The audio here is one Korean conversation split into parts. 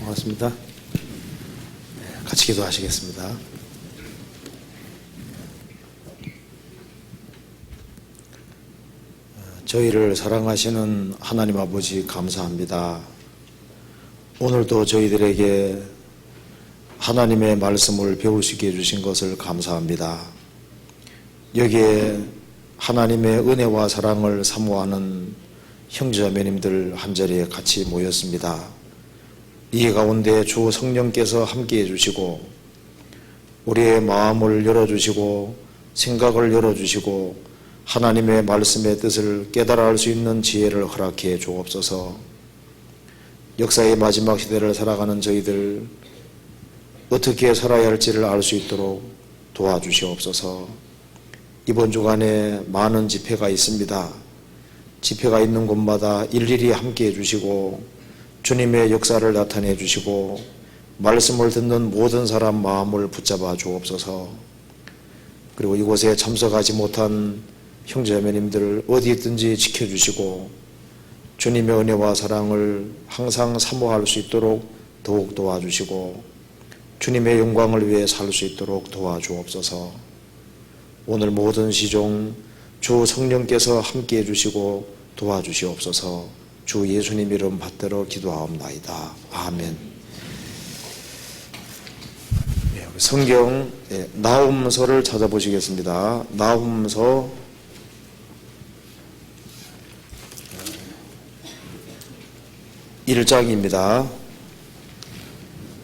고맙습니다. 같이 기도하시겠습니다. 저희를 사랑하시는 하나님 아버지 감사합니다. 오늘도 저희들에게 하나님의 말씀을 배우시게 해주신 것을 감사합니다. 여기에 하나님의 은혜와 사랑을 사모하는 형제자매님들 한자리에 같이 모였습니다. 이 가운데 주 성령께서 함께 해주시고 우리의 마음을 열어주시고 생각을 열어주시고 하나님의 말씀의 뜻을 깨달아 알 수 있는 지혜를 허락해 주옵소서. 역사의 마지막 시대를 살아가는 저희들 어떻게 살아야 할지를 알 수 있도록 도와주시옵소서. 이번 주간에 많은 집회가 있습니다. 집회가 있는 곳마다 일일이 함께 해주시고 주님의 역사를 나타내 주시고 말씀을 듣는 모든 사람 마음을 붙잡아 주옵소서. 그리고 이곳에 참석하지 못한 형제자매님들 어디 있든지 지켜주시고 주님의 은혜와 사랑을 항상 사모할 수 있도록 더욱 도와주시고 주님의 영광을 위해 살 수 있도록 도와주옵소서. 오늘 모든 시종 주 성령께서 함께 해주시고 도와주시옵소서. 주 예수님 이름 받들어 기도하옵나이다. 아멘. 성경 나훔서를 찾아보시겠습니다. 나훔서 1장입니다.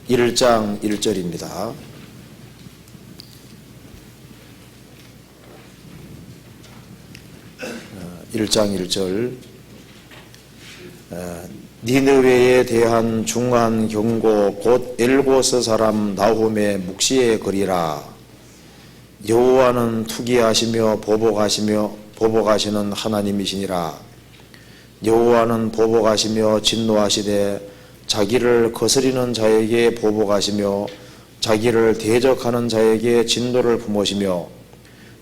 1장 1절입니다. 1장 1절 니느웨에 대한 중한 경고 곧 엘고스 사람 나훔의 묵시에 거리라. 여호와는 투기하시며 보복하시는 하나님이시니라. 여호와는 보복하시며 진노하시되 자기를 거스리는 자에게 보복하시며 자기를 대적하는 자에게 진노를 품으시며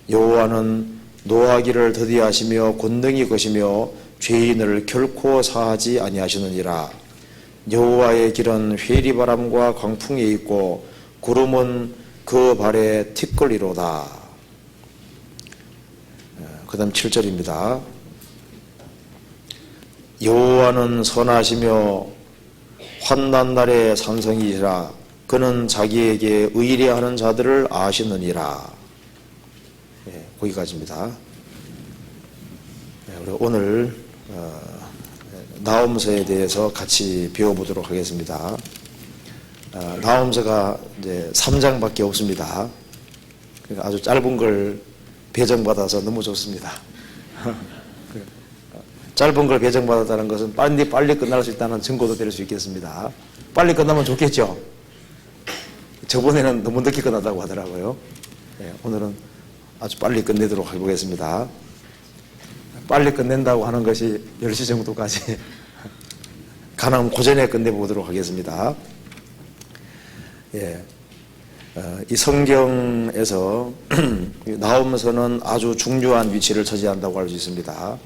여호와는 노하기를 더디하시며 권능이 거시며 죄인을 결코 사하지 아니하시느니라. 여호와의 길은 회리바람과 광풍에 있고 구름은 그 발에 티끌이로다. 그 다음 7절입니다. 여호와는 선하시며 환난날의 산성이시라. 그는 자기에게 의뢰하는 자들을 아시느니라. 거기까지입니다. 우리 오늘 나훔서에 대해서 같이 배워보도록 하겠습니다. 나훔서가 이제 3장밖에 없습니다. 그러니까 아주 짧은 걸 배정받아서 너무 좋습니다. 짧은 걸 배정받았다는 것은 빨리 끝날 수 있다는 증거도 될 수 있겠습니다. 빨리 끝나면 좋겠죠. 저번에는 너무 늦게 끝났다고 하더라고요. 오늘은 아주 빨리 끝내도록 해보겠습니다. 빨리 끝낸다고 하는 것이 10시 정도까지 가능하면 고전에 끝내보도록 하겠습니다. 이 성경에서 나훔서는 아주 중요한 위치를 차지한다고 할 수 있습니다.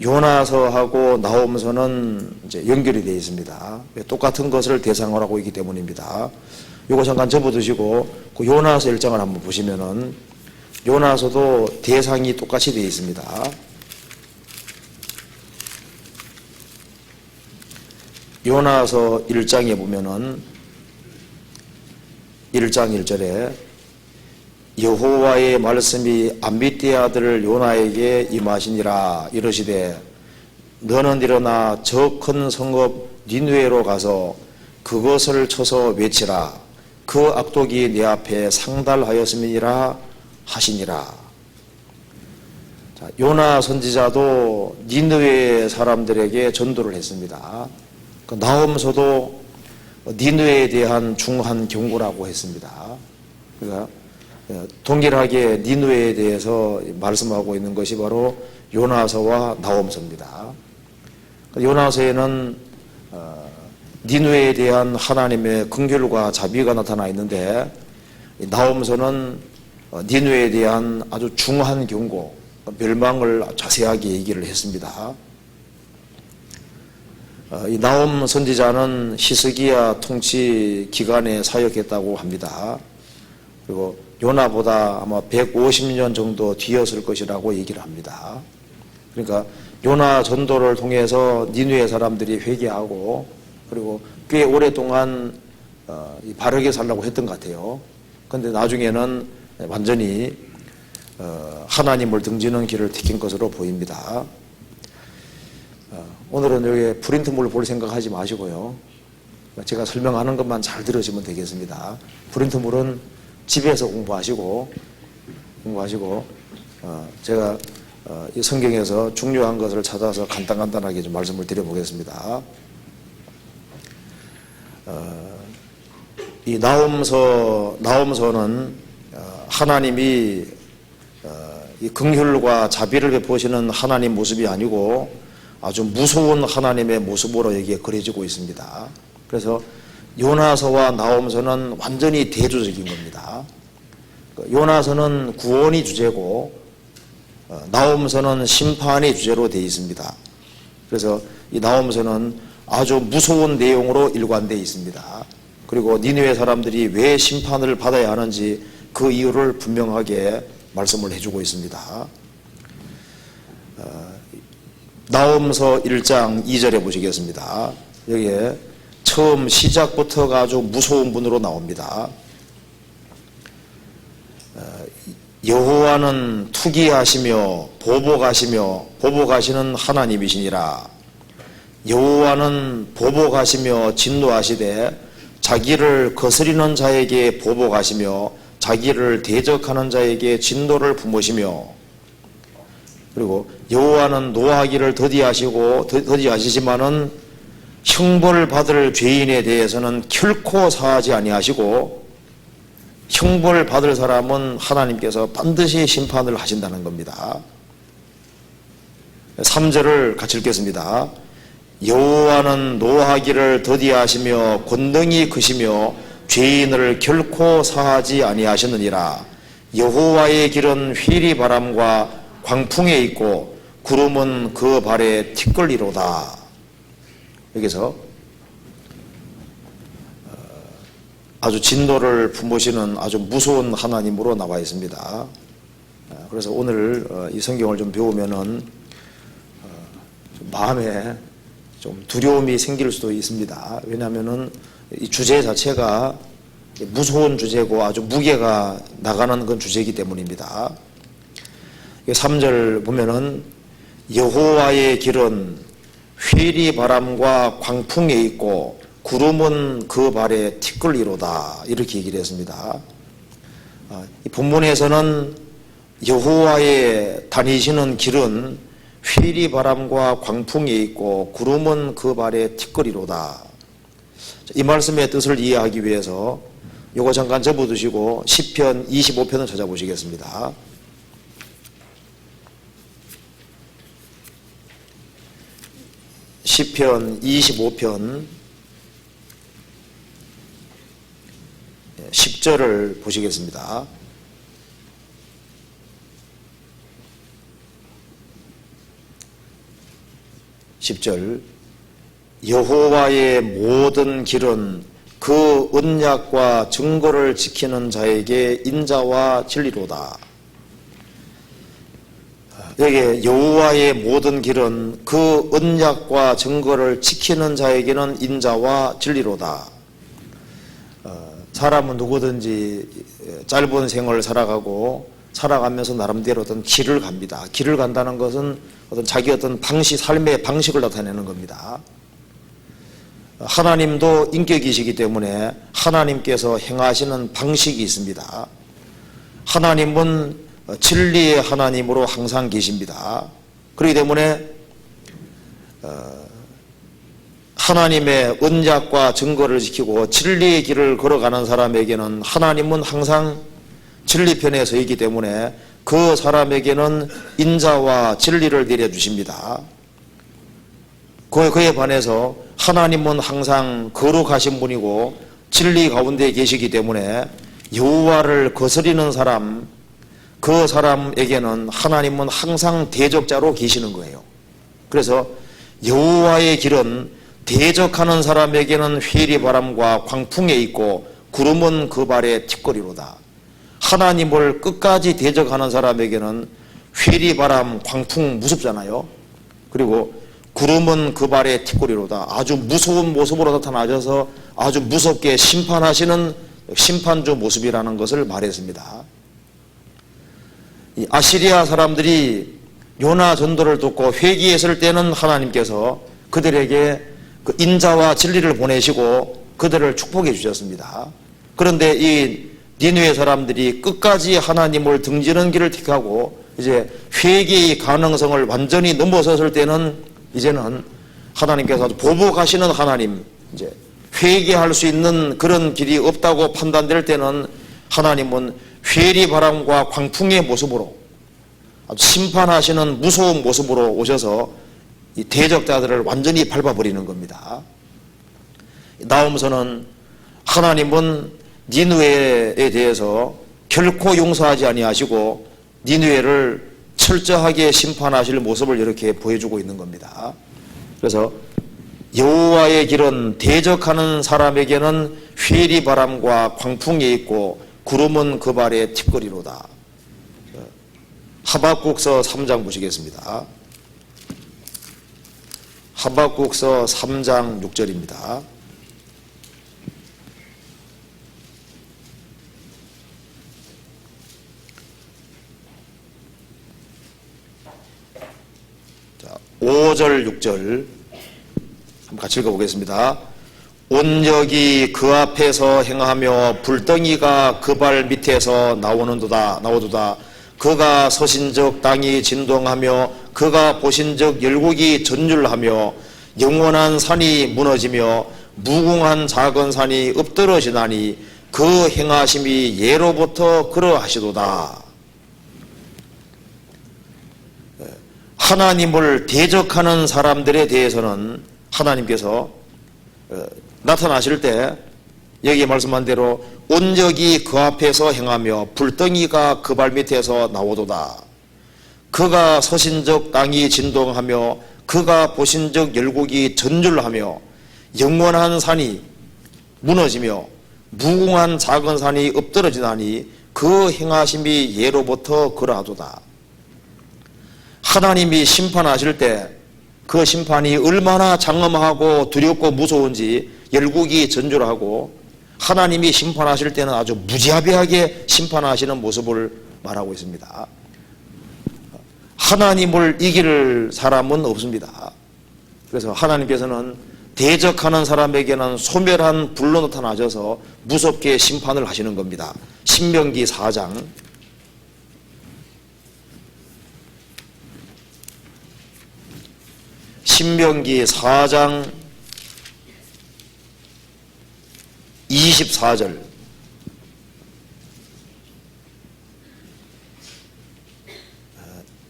요나서하고 나훔서는 이제 연결이 되어 있습니다. 똑같은 것을 대상으로 하고 있기 때문입니다. 요거 잠깐 접어두시고 그 요나서 1장을 한번 보시면은 요나서도 대상이 똑같이 되어 있습니다. 요나서 1장에 보면은 1장 1절에 여호와의 말씀이 암미떼 아들 요나에게 임하시니라. 이르시되 너는 일어나 저 큰 성읍 니느웨로 가서 그것을 쳐서 외치라. 그 악독이 내 앞에 상달하였음이니라 하시니라. 자, 요나 선지자도 니느웨 사람들에게 전도를 했습니다. 그 나훔서도 니느웨에 대한 중한 경고라고 했습니다. 그러니까 동일하게 니느웨에 대해서 말씀하고 있는 것이 바로 요나서와 나훔서입니다. 요나서에는 니느웨에 대한 하나님의 긍휼과 자비가 나타나 있는데 나훔서는 니느웨에 대한 아주 중한 경고, 멸망을 자세하게 얘기를 했습니다. 이 나홈 선지자는 히스기야 통치 기간에 사역했다고 합니다. 그리고 요나보다 아마 150년 정도 뒤였을 것이라고 얘기를 합니다. 그러니까 요나 전도를 통해서 니느웨 사람들이 회개하고 그리고 꽤 오랫동안 바르게 살라고 했던 것 같아요. 그런데 나중에는 완전히 하나님을 등지는 길을 택한 것으로 보입니다. 오늘은 여기 프린트물을 볼 생각하지 마시고요. 제가 설명하는 것만 잘 들으시면 되겠습니다. 프린트물은 집에서 공부하시고 제가 이 성경에서 중요한 것을 찾아서 간단하게 좀 말씀을 드려보겠습니다. 이 나홈서는 하나님이 이 긍휼과 자비를 베푸시는 하나님 모습이 아니고 아주 무서운 하나님의 모습으로 여기에 그려지고 있습니다. 그래서 요나서와 나홈서는 완전히 대조적인 겁니다. 요나서는 구원이 주제고 나홈서는 심판이 주제로 되어 있습니다. 그래서 이 나홈서는 아주 무서운 내용으로 일관되어 있습니다. 그리고 니느웨 사람들이 왜 심판을 받아야 하는지 그 이유를 분명하게 말씀을 해주고 있습니다. 나홈서 1장 2절에 보시겠습니다. 여기에 처음 시작부터가 아주 무서운 분으로 나옵니다. 여호와는 투기하시며 보복하시는 하나님이시니라. 여호와는 보복하시며 진노하시되 자기를 거스리는 자에게 보복하시며 자기를 대적하는 자에게 진노를 품으시며, 그리고 여호와는 노하기를 더디하시지만은 형벌 받을 죄인에 대해서는 결코 사하지 아니하시고 형벌 받을 사람은 하나님께서 반드시 심판을 하신다는 겁니다. 3절을 같이 읽겠습니다. 여호와는 노하기를 더디하시며 권능이 크시며 죄인을 결코 사하지 아니하시느니라. 여호와의 길은 휘리 바람과 광풍에 있고 구름은 그 발에 티끌리로다. 여기서 아주 진노를 품으시는 아주 무서운 하나님으로 나와 있습니다. 그래서 오늘 이 성경을 좀 배우면은 마음에 좀 두려움이 생길 수도 있습니다. 왜냐하면은 이 주제 자체가 무서운 주제고 아주 무게가 나가는 그런 주제이기 때문입니다. 3절 보면은 여호와의 길은 휘리 바람과 광풍에 있고 구름은 그 발에 티끌리로다, 이렇게 얘기를 했습니다. 이 본문에서는 여호와의 다니시는 길은 휘리 바람과 광풍에 있고 구름은 그 발에 티끌리로다. 이 말씀의 뜻을 이해하기 위해서 요거 잠깐 접어두시고 시편 25편을 찾아보시겠습니다. 시편 25편 10절을 보시겠습니다. 여호와의 모든 길은 그 언약과 증거를 지키는 자에게 인자와 진리로다. 여기 여호와의 모든 길은 그 언약과 증거를 지키는 자에게는 인자와 진리로다. 사람은 누구든지 짧은 생을 살아가면서 나름대로 어떤 길을 갑니다. 길을 간다는 것은 자기 삶의 방식을 나타내는 겁니다. 하나님도 인격이시기 때문에 하나님께서 행하시는 방식이 있습니다. 하나님은 진리의 하나님으로 항상 계십니다. 그렇기 때문에 하나님의 언약과 증거를 지키고 진리의 길을 걸어가는 사람에게는 하나님은 항상 진리 편에 서 있기 때문에 그 사람에게는 인자와 진리를 내려주십니다. 그에 반해서 하나님은 항상 거룩하신 분이고 진리 가운데 계시기 때문에 여호와를 거스리는 사람, 그 사람에게는 하나님은 항상 대적자로 계시는 거예요. 그래서 여호와의 길은 대적하는 사람에게는 회리바람과 광풍에 있고 구름은 그 발의 틱거리로다. 하나님을 끝까지 대적하는 사람에게는 회리바람, 광풍 무섭잖아요. 그리고 구름은 그 발의 틱거리로다. 아주 무서운 모습으로 나타나셔서 아주 무섭게 심판하시는 심판주 모습이라는 것을 말했습니다. 이 아시리아 사람들이 요나 전도를 듣고 회개했을 때는 하나님께서 그들에게 그 인자와 진리를 보내시고 그들을 축복해 주셨습니다. 그런데 이 니느웨 사람들이 끝까지 하나님을 등지는 길을 택하고 이제 회개의 가능성을 완전히 넘어섰을 때는 이제는 하나님께서 보복하시는 하나님, 이제 회개할 수 있는 그런 길이 없다고 판단될 때는 하나님은 회리바람과 광풍의 모습으로 아주 심판하시는 무서운 모습으로 오셔서 이 대적자들을 완전히 밟아버리는 겁니다. 나오면서는 하나님은 니느웨에 대해서 결코 용서하지 아니하시고 니느웨를 철저하게 심판하실 모습을 이렇게 보여주고 있는 겁니다. 그래서 여호와의 길은 대적하는 사람에게는 회리바람과 광풍이 있고 구름은 그 발의 틱거리로다. 하박국서 3장 보시겠습니다. 하박국서 3장 6절입니다. 자, 5절 6절 한번 같이 읽어보겠습니다. 온역이 그 앞에서 행하며 불덩이가 그 발 밑에서 나오도다. 그가 서신적 땅이 진동하며 그가 보신적 열국이 전율하며 영원한 산이 무너지며 무궁한 작은 산이 엎드러지나니 그 행하심이 예로부터 그러하시도다. 하나님을 대적하는 사람들에 대해서는 하나님께서 나타나실 때 여기 말씀한 대로 온역이 그 앞에서 행하며 불덩이가 그 발 밑에서 나오도다. 그가 서신적 땅이 진동하며 그가 보신적 열국이 전율하며 영원한 산이 무너지며 무궁한 작은 산이 엎드러지나니 그 행하심이 예로부터 그러하도다. 하나님이 심판하실 때 그 심판이 얼마나 장엄하고 두렵고 무서운지 열국이 전율하고 하나님이 심판하실 때는 아주 무자비하게 심판하시는 모습을 말하고 있습니다. 하나님을 이길 사람은 없습니다. 그래서 하나님께서는 대적하는 사람에게는 소멸한 불로 나타나셔서 무섭게 심판을 하시는 겁니다. 신명기 4장 신명기 4장 24절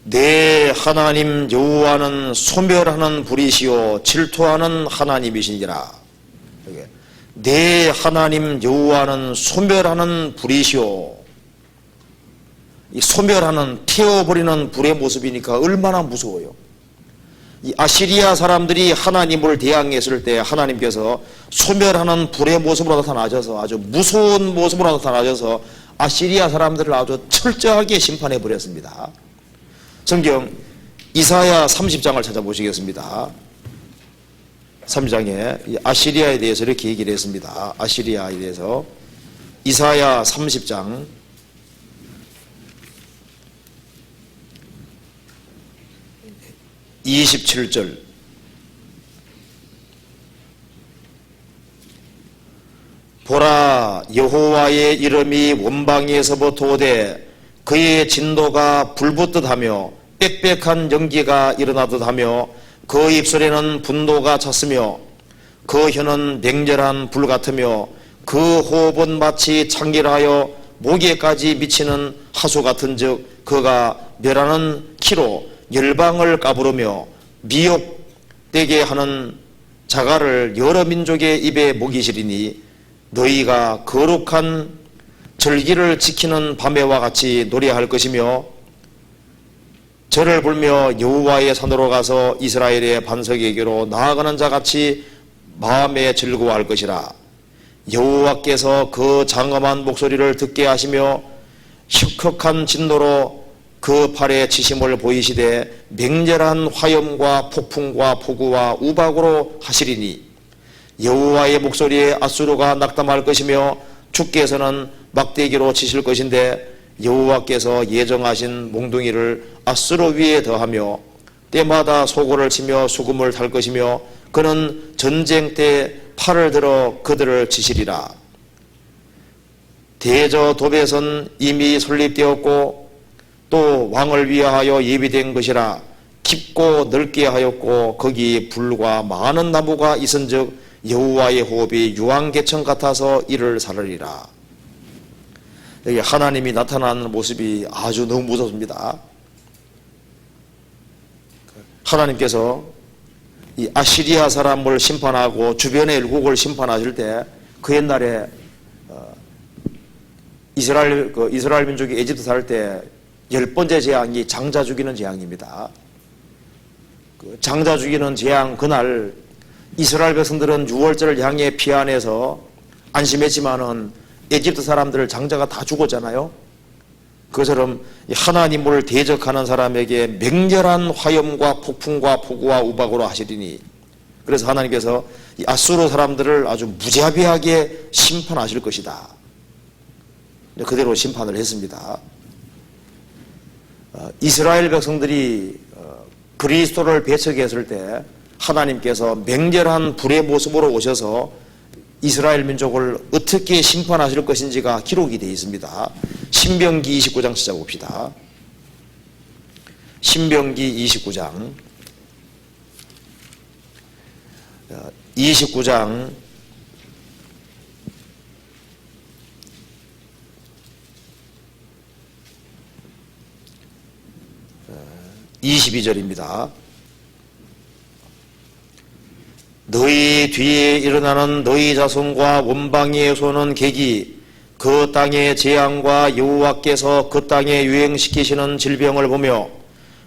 내 하나님 여호와는 소멸하는 불이시요 질투하는 하나님이시니라. 내 하나님 여호와는 소멸하는 불이시요. 이 소멸하는 태워버리는 불의 모습이니까 얼마나 무서워요. 이 아시리아 사람들이 하나님을 대항했을 때 하나님께서 소멸하는 불의 모습으로 나타나셔서 아주 무서운 모습으로 나타나셔서 아시리아 사람들을 아주 철저하게 심판해 버렸습니다. 성경 이사야 30장을 찾아보시겠습니다. 3장에 아시리아에 대해서 이렇게 얘기를 했습니다. 아시리아에 대해서 이사야 30장 27절 보라 여호와의 이름이 원방에서부터 오되 그의 진도가 불붙듯 하며 빽빽한 연기가 일어나듯 하며 그 입술에는 분노가 찼으며 그 혀는 맹렬한 불 같으며 그 호흡은 마치 창길하여 목에까지 미치는 하수 같은즉 그가 멸하는 키로 열방을 까부르며 미혹되게 하는 자갈을 여러 민족의 입에 먹이시리니 너희가 거룩한 절기를 지키는 밤에와 같이 노래할 것이며 절을 불며 여호와의 산으로 가서 이스라엘의 반석에게로 나아가는 자같이 마음에 즐거워할 것이라. 여호와께서 그 장엄한 목소리를 듣게 하시며 혁혁한 진노로 그 팔에 치심을 보이시되 맹렬한 화염과 폭풍과 폭우와 우박으로 하시리니 여호와의 목소리에 앗수르가 낙담할 것이며 주께서는 막대기로 치실 것인데 여호와께서 예정하신 몽둥이를 앗수르 위에 더하며 때마다 소고를 치며 수금을 탈 것이며 그는 전쟁 때 팔을 들어 그들을 치시리라. 대저 도벳은 이미 설립되었고 또 왕을 위하여 예비된 것이라. 깊고 넓게 하였고 거기 불과 많은 나무가 있은즉 여호와의 호흡이 유황개천 같아서 이를 사르리라. 여기 하나님이 나타나는 모습이 아주 너무 무섭습니다. 하나님께서 이 아시리아 사람을 심판하고 주변의 일국을 심판하실 때 그 옛날에 이스라엘 민족이 에집트 살 때 10번째 재앙이 장자 죽이는 재앙입니다. 그 장자 죽이는 재앙 그날 이스라엘 백성들은 유월절을 향해 피안해서 안심했지만은 에집트 사람들 장자가 다 죽었잖아요. 그것처럼 하나님을 대적하는 사람에게 맹렬한 화염과 폭풍과 폭우와 우박으로 하시리니, 그래서 하나님께서 이 아수르 사람들을 아주 무자비하게 심판하실 것이다. 그대로 심판을 했습니다. 이스라엘 백성들이 그리스도를 배척했을 때 하나님께서 맹렬한 불의 모습으로 오셔서 이스라엘 민족을 어떻게 심판하실 것인지가 기록이 되어 있습니다. 신명기 29장 찾아봅시다. 신명기 29장 22절입니다. 너희 뒤에 일어나는 너희 자손과 원방에 쏘는 객이 그 땅의 재앙과 여호와께서 그 땅에 유행시키시는 질병을 보며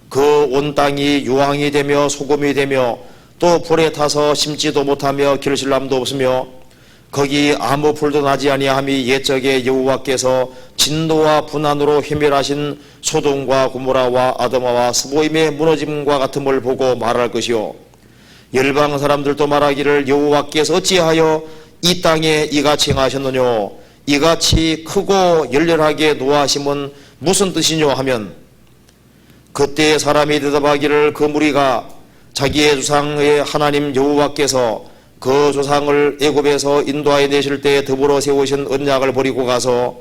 그 온 땅이 유황이 되며 소금이 되며 또 불에 타서 심지도 못하며 길실람도 없으며 거기 아무 풀도 나지 아니함이 옛적에 여호와께서 진노와 분한으로 회멸하신 소돔과 고모라와 아드마와 스보임의 무너짐과 같음을 보고 말할 것이요 열방 사람들도 말하기를 여호와께서 어찌하여 이 땅에 이같이 행하셨느뇨 이같이 크고 열렬하게 노하심은 무슨 뜻이뇨 하면 그때 사람이 대답하기를 그 무리가 자기의 조상의 하나님 여호와께서 그 조상을 애굽에서 인도하여 내실 때 더불어 세우신 언약을 버리고 가서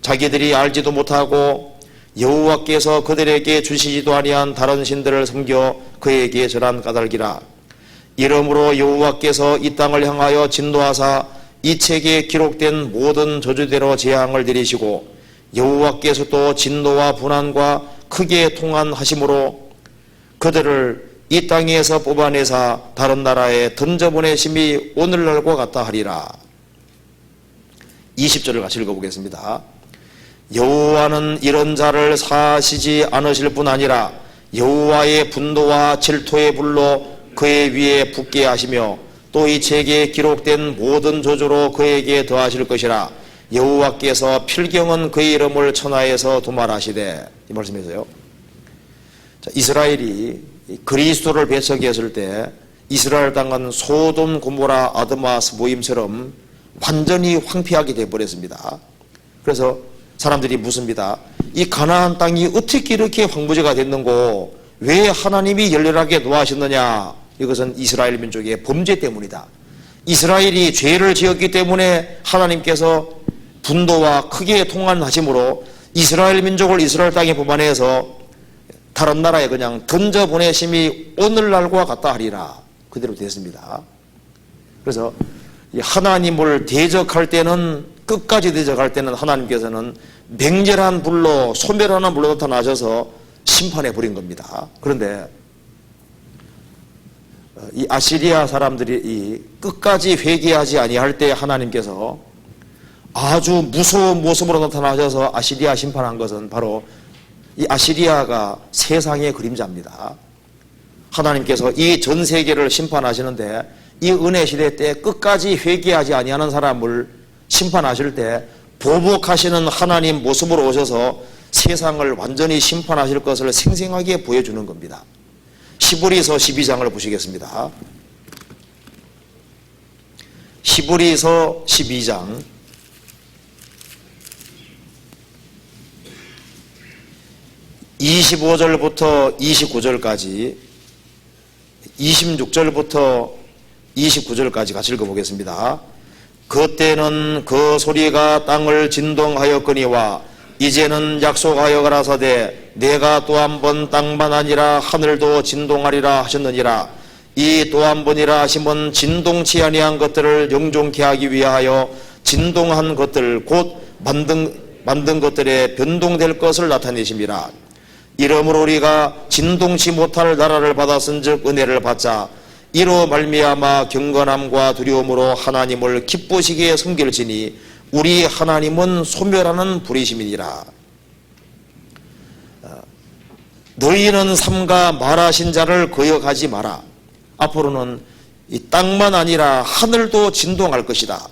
자기들이 알지도 못하고 여호와께서 그들에게 주시지도 아니한 다른 신들을 섬겨 그에게 절한 까닭이라. 이러므로 여호와께서 이 땅을 향하여 진노하사 이 책에 기록된 모든 저주대로 재앙을 내리시고 여호와께서 또 진노와 분한과 크게 통한하심으로 그들을 이 땅에서 뽑아내사 다른 나라에 던져보내심이 오늘날과 같다 하리라. 20절을 같이 읽어보겠습니다. 여호와는 이런 자를 사하시지 않으실 뿐 아니라 여호와의 분노와 질투의 불로 그의 위에 붙게 하시며 또 이 책에 기록된 모든 저주로 그에게 더하실 것이라. 여호와께서 필경은 그의 이름을 천하에서 도말하시되. 이 말씀이세요. 이스라엘이 그리스도를 배척했을 때 이스라엘 땅은 소돔 고모라 아드마 스보임처럼 완전히 황폐하게 되어버렸습니다. 그래서 사람들이 묻습니다. 이 가나안 땅이 어떻게 이렇게 황무지가 됐는고 왜 하나님이 열렬하게 노하셨느냐. 이것은 이스라엘 민족의 범죄 때문이다. 이스라엘이 죄를 지었기 때문에 하나님께서 분노와 크게 통한하심으로 이스라엘 민족을 이스라엘 땅에 뽑아내서 다른 나라에 그냥 던져보내심이 오늘날과 같다 하리라. 그대로 됐습니다. 그래서 하나님을 대적할 때는 끝까지 대적할 때는 하나님께서는 맹렬한 불로 소멸하는 불로 나타나셔서 심판해 버린 겁니다. 그런데 이 아시리아 사람들이 끝까지 회개하지 아니할 때 하나님께서 아주 무서운 모습으로 나타나셔서 아시리아 심판한 것은 바로 이 아시리아가 세상의 그림자입니다. 하나님께서 이 전 세계를 심판하시는데 이 은혜 시대 때 끝까지 회개하지 아니하는 사람을 심판하실 때 보복하시는 하나님 모습으로 오셔서 세상을 완전히 심판하실 것을 생생하게 보여주는 겁니다. 히브리서 12장을 보시겠습니다. 히브리서 12장 25절부터 29절까지 26절부터 29절까지 같이 읽어보겠습니다. 그때는 그 소리가 땅을 진동하였거니와 이제는 약속하여 가라사대 내가 또 한 번 땅만 아니라 하늘도 진동하리라 하셨느니라. 이 또 한 번이라 하심은 진동치 아니한 것들을 영존케 하기 위하여 진동한 것들 곧 만든 것들에 변동될 것을 나타내심이라. 이러므로 우리가 진동치 못할 나라를 받았은즉 은혜를 받자. 이로 말미암아 경건함과 두려움으로 하나님을 기쁘시게 섬길지니 우리 하나님은 소멸하는 불이심이니라. 너희는 삼가 말하신 자를 거역하지 마라. 앞으로는 이 땅만 아니라 하늘도 진동할 것이다.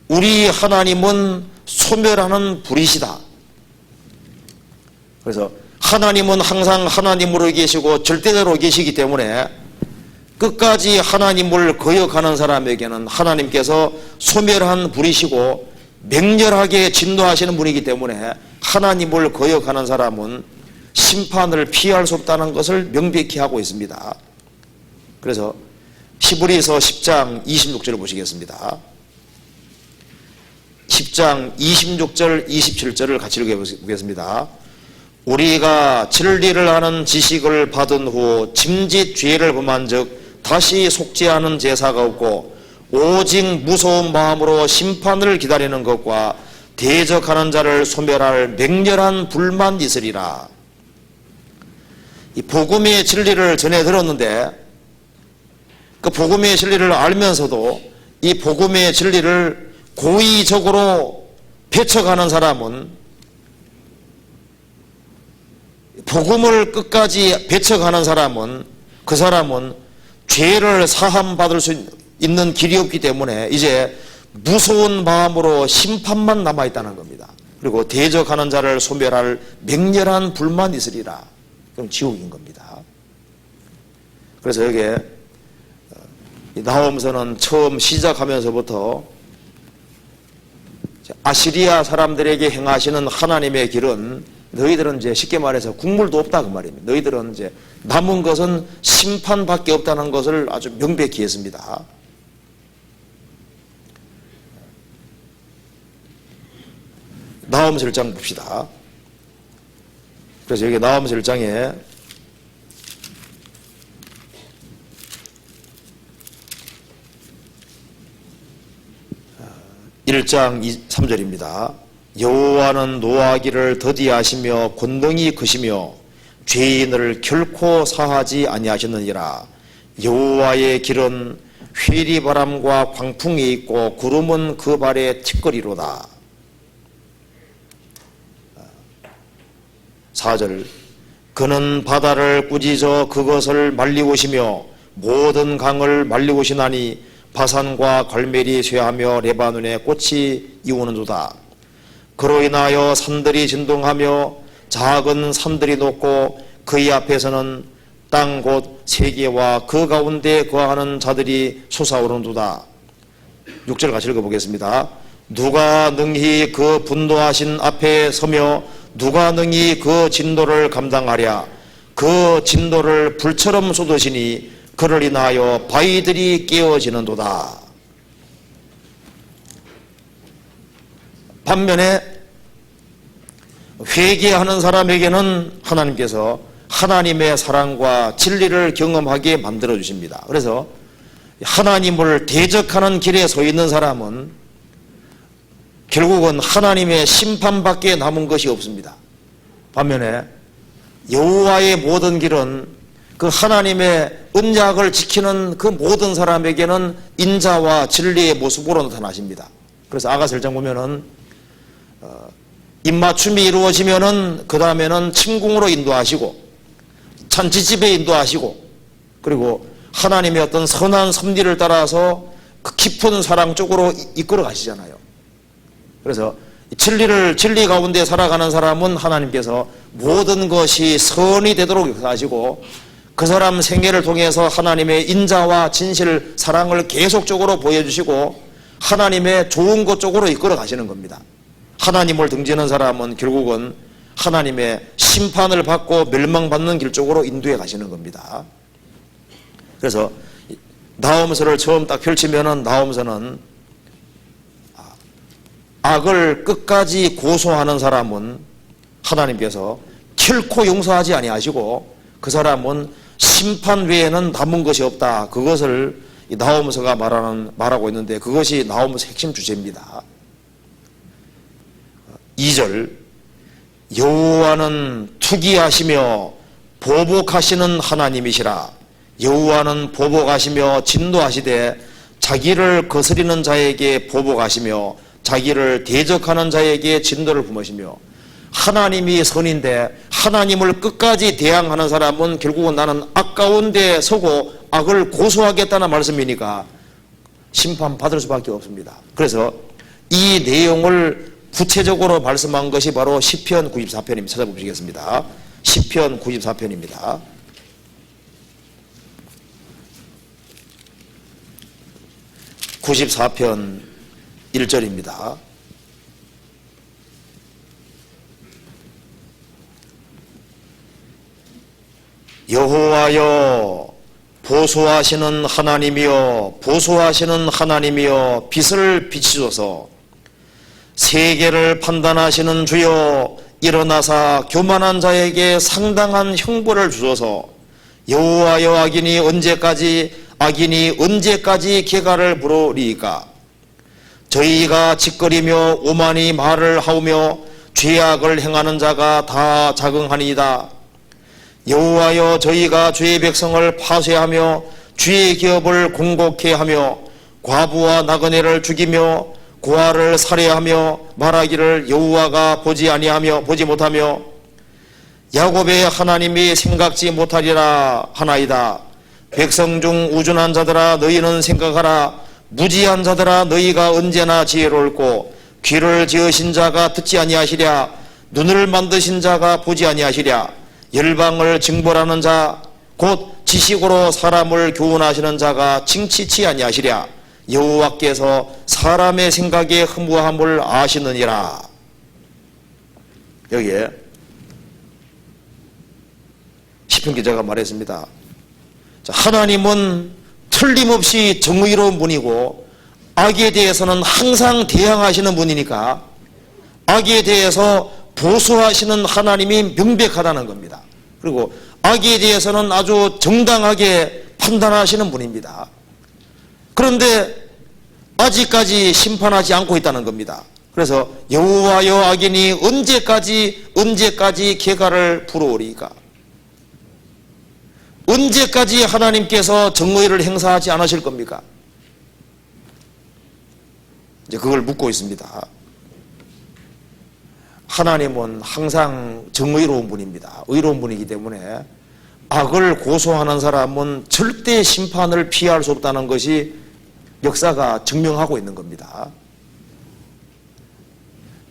우리 하나님은 소멸하는 불이시다. 그래서 하나님은 항상 하나님으로 계시고 절대대로 계시기 때문에 끝까지 하나님을 거역하는 사람에게는 하나님께서 소멸한 불이시고 맹렬하게 진노하시는 분이기 때문에 하나님을 거역하는 사람은 심판을 피할 수 없다는 것을 명백히 하고 있습니다. 그래서 히브리서 10장 26절을 보시겠습니다. 10장 26절 27절을 같이 읽어보겠습니다. 우리가 진리를 아는 지식을 받은 후 짐짓 죄를 범한 즉 다시 속지 않은 제사가 없고 오직 무서운 마음으로 심판을 기다리는 것과 대적하는 자를 소멸할 맹렬한 불만 있으리라. 이 복음의 진리를 전해 들었는데 그 복음의 진리를 알면서도 이 복음의 진리를 고의적으로 배척하는 사람은 복음을 끝까지 배척하는 사람은 그 사람은 죄를 사함받을 수 있는 길이 없기 때문에 이제 무서운 마음으로 심판만 남아있다는 겁니다. 그리고 대적하는 자를 소멸할 맹렬한 불만 있으리라. 그럼 지옥인 겁니다. 그래서 여기에 나홈서는 처음 시작하면서부터 아시리아 사람들에게 행하시는 하나님의 길은 너희들은 이제 쉽게 말해서 국물도 없다 그 말입니다. 너희들은 이제 남은 것은 심판밖에 없다는 것을 아주 명백히 했습니다. 나홈서 1장 봅시다. 그래서 여기 나홈서 1장에 1장 3절입니다. 여호와는 노하기를 더디하시며 권능이 크시며 죄인을 결코 사하지 아니하셨느니라. 여호와의 길은 회리바람과 광풍이 있고 구름은 그 발에 티끌이로다. 4절 그는 바다를 꾸짖어 그것을 말리우시며 모든 강을 말리우시나니 바산과 갈멜이 쇠하며 레바논의 꽃이 이우는도다. 그로 인하여 산들이 진동하며 작은 산들이 녹고 그의 앞에서는 땅 곧 세계와 그 가운데 거하는 자들이 솟아오르는도다. 6절 같이 읽어보겠습니다. 누가 능히 그 분노하신 앞에 서며 누가 능히 그 진노를 감당하랴. 그 진노를 불처럼 쏟으시니 그를 인하여 바위들이 깨어지는도다. 반면에 회개하는 사람에게는 하나님께서 하나님의 사랑과 진리를 경험하게 만들어 주십니다. 그래서 하나님을 대적하는 길에 서 있는 사람은 결국은 하나님의 심판밖에 남은 것이 없습니다. 반면에 여호와의 모든 길은 그 하나님의 언약을 지키는 그 모든 사람에게는 인자와 진리의 모습으로 나타나십니다. 그래서 아가서 1장 보면은 입맞춤이 이루어지면은 그 다음에는 침궁으로 인도하시고 잔치집에 인도하시고 그리고 하나님의 어떤 선한 섭리를 따라서 그 깊은 사랑 쪽으로 이끌어 가시잖아요. 그래서 진리 가운데 살아가는 사람은 하나님께서 모든 것이 선이 되도록 역사하시고 그 사람 생애를 통해서 하나님의 인자와 진실, 사랑을 계속적으로 보여주시고 하나님의 좋은 것 쪽으로 이끌어 가시는 겁니다. 하나님을 등지는 사람은 결국은 하나님의 심판을 받고 멸망받는 길 쪽으로 인도해 가시는 겁니다. 그래서 나홈서를 처음 딱 펼치면은 나홈서는 악을 끝까지 고소하는 사람은 하나님께서 결코 용서하지 아니하시고 그 사람은 심판 외에는 남은 것이 없다. 그것을 나홈서가 말하고 있는데 그것이 나홈서 핵심 주제입니다. 2절 여호와는 투기하시며 보복하시는 하나님이시라. 여호와는 보복하시며 진노하시되 자기를 거스리는 자에게 보복하시며 자기를 대적하는 자에게 진노를 품으시며 하나님이 선인데 하나님을 끝까지 대항하는 사람은 결국은 나는 악 가운데 서고 악을 고소하겠다는 말씀이니까 심판받을 수밖에 없습니다. 그래서 이 내용을 구체적으로 말씀한 것이 바로 시편 94편입니다. 찾아보시겠습니다. 시편 94편입니다. (94편) 1절입니다. 여호와여 보소하시는 하나님이여 보소하시는 하나님이여 빛을 비추소서. 세계를 판단하시는 주여 일어나사 교만한 자에게 상당한 형벌을 주소서. 여호와여 악인이 언제까지 개가를 부르리이까. 저희가 짓거리며 오만이 말을 하오며 죄악을 행하는 자가 다 자긍하니이다. 여호와여 저희가 주의 백성을 파쇄하며 주의 기업을 공곡케 하며 과부와 나그네를 죽이며 고아를 살해하며 말하기를 여호와가 보지 못하며 야곱의 하나님이 생각지 못하리라 하나이다. 백성 중 우준한 자들아 너희는 생각하라. 무지한 자들아 너희가 언제나 지혜로울고 귀를 지으신 자가 듣지 아니하시랴. 눈을 만드신 자가 보지 아니하시랴. 열방을 징벌하는 자 곧 지식으로 사람을 교훈하시는 자가 칭치치 아니하시랴. 여호와께서 사람의 생각의 허무함을 아시느니라. 여기에 시편 기자가 말했습니다. 자, 하나님은 틀림없이 정의로운 분이고 악에 대해서는 항상 대항하시는 분이니까 악에 대해서 보수하시는 하나님이 명백하다는 겁니다. 그리고 악에 대해서는 아주 정당하게 판단하시는 분입니다. 그런데 아직까지 심판하지 않고 있다는 겁니다. 그래서 여호와여 악인이 언제까지 개가를 부르오리이까. 언제까지 하나님께서 정의를 행사하지 않으실 겁니까? 이제 그걸 묻고 있습니다. 하나님은 항상 정의로운 분입니다. 의로운 분이기 때문에 악을 고소하는 사람은 절대 심판을 피할 수 없다는 것이 역사가 증명하고 있는 겁니다.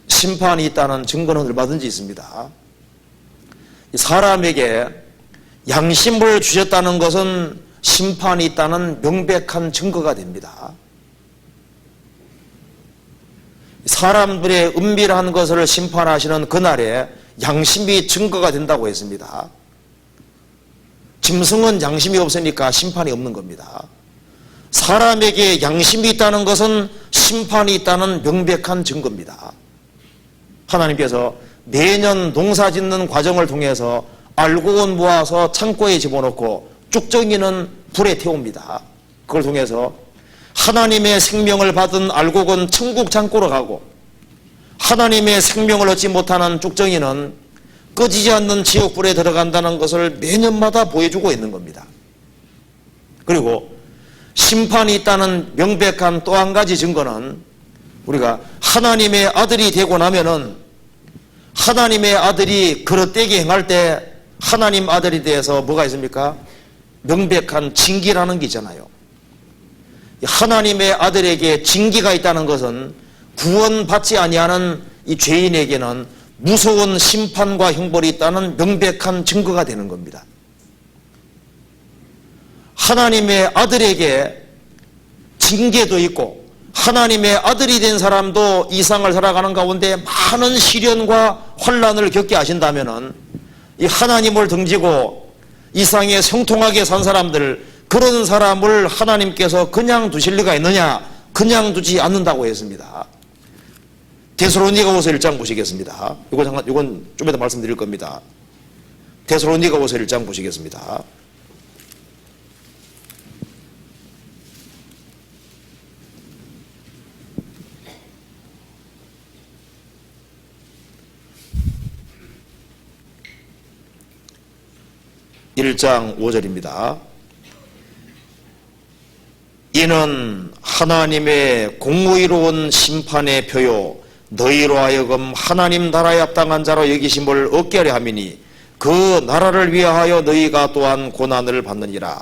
심판이 있다는 증거는 얼마든지 있습니다. 사람에게 양심을 주셨다는 것은 심판이 있다는 명백한 증거가 됩니다. 사람들의 은밀한 것을 심판하시는 그날에 양심이 증거가 된다고 했습니다. 짐승은 양심이 없으니까 심판이 없는 겁니다. 사람에게 양심이 있다는 것은 심판이 있다는 명백한 증거입니다. 하나님께서 매년 농사 짓는 과정을 통해서 알곡은 모아서 창고에 집어넣고 쭉정이는 불에 태웁니다. 그걸 통해서 하나님의 생명을 받은 알곡은 천국 창고로 가고 하나님의 생명을 얻지 못하는 쭉정이는 꺼지지 않는 지옥불에 들어간다는 것을 매년마다 보여주고 있는 겁니다. 그리고 심판이 있다는 명백한 또 한 가지 증거는 우리가 하나님의 아들이 되고 나면은 하나님의 아들이 그릇되게 행할 때 하나님 아들이 대해서 뭐가 있습니까? 명백한 징계라는 게 있잖아요. 하나님의 아들에게 징계가 있다는 것은 구원받지 아니하는 이 죄인에게는 무서운 심판과 형벌이 있다는 명백한 증거가 되는 겁니다. 하나님의 아들에게 징계도 있고 하나님의 아들이 된 사람도 이 세상을 살아가는 가운데 많은 시련과 환난을 겪게 하신다면은 이 하나님을 등지고 이 세상에 성통하게 산 사람들, 그런 사람을 하나님께서 그냥 두실 리가 있느냐? 그냥 두지 않는다고 했습니다. 데살로니가후서 1장 보시겠습니다. 이건 좀 이따 말씀드릴 겁니다. 데살로니가후서 1장 보시겠습니다. (1장 5절입니다) 이는 하나님의 공의로운 심판의 표요 너희로 하여금 하나님 나라에 합당한 자로 여기심을 얻게 하려 함이니 그 나라를 위하여 너희가 또한 고난을 받느니라.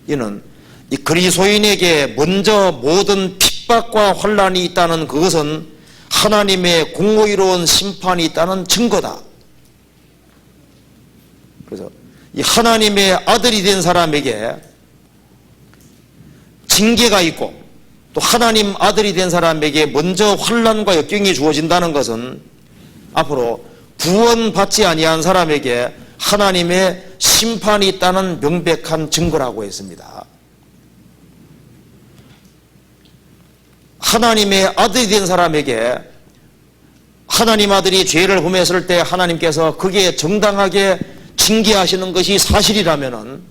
이는 이 그리스도인에게 먼저 모든 핍박과 환난이 있다는 그것은 하나님의 공의로운 심판이 있다는 증거다. 그래서 이 하나님의 아들이 된 사람에게 징계가 있고 또 하나님 아들이 된 사람에게 먼저 환난과 역경이 주어진다는 것은 앞으로 구원받지 아니한 사람에게 하나님의 심판이 있다는 명백한 증거라고 했습니다. 하나님의 아들이 된 사람에게 하나님 아들이 죄를 범했을 때 하나님께서 그게 정당하게 징계하시는 것이 사실이라면은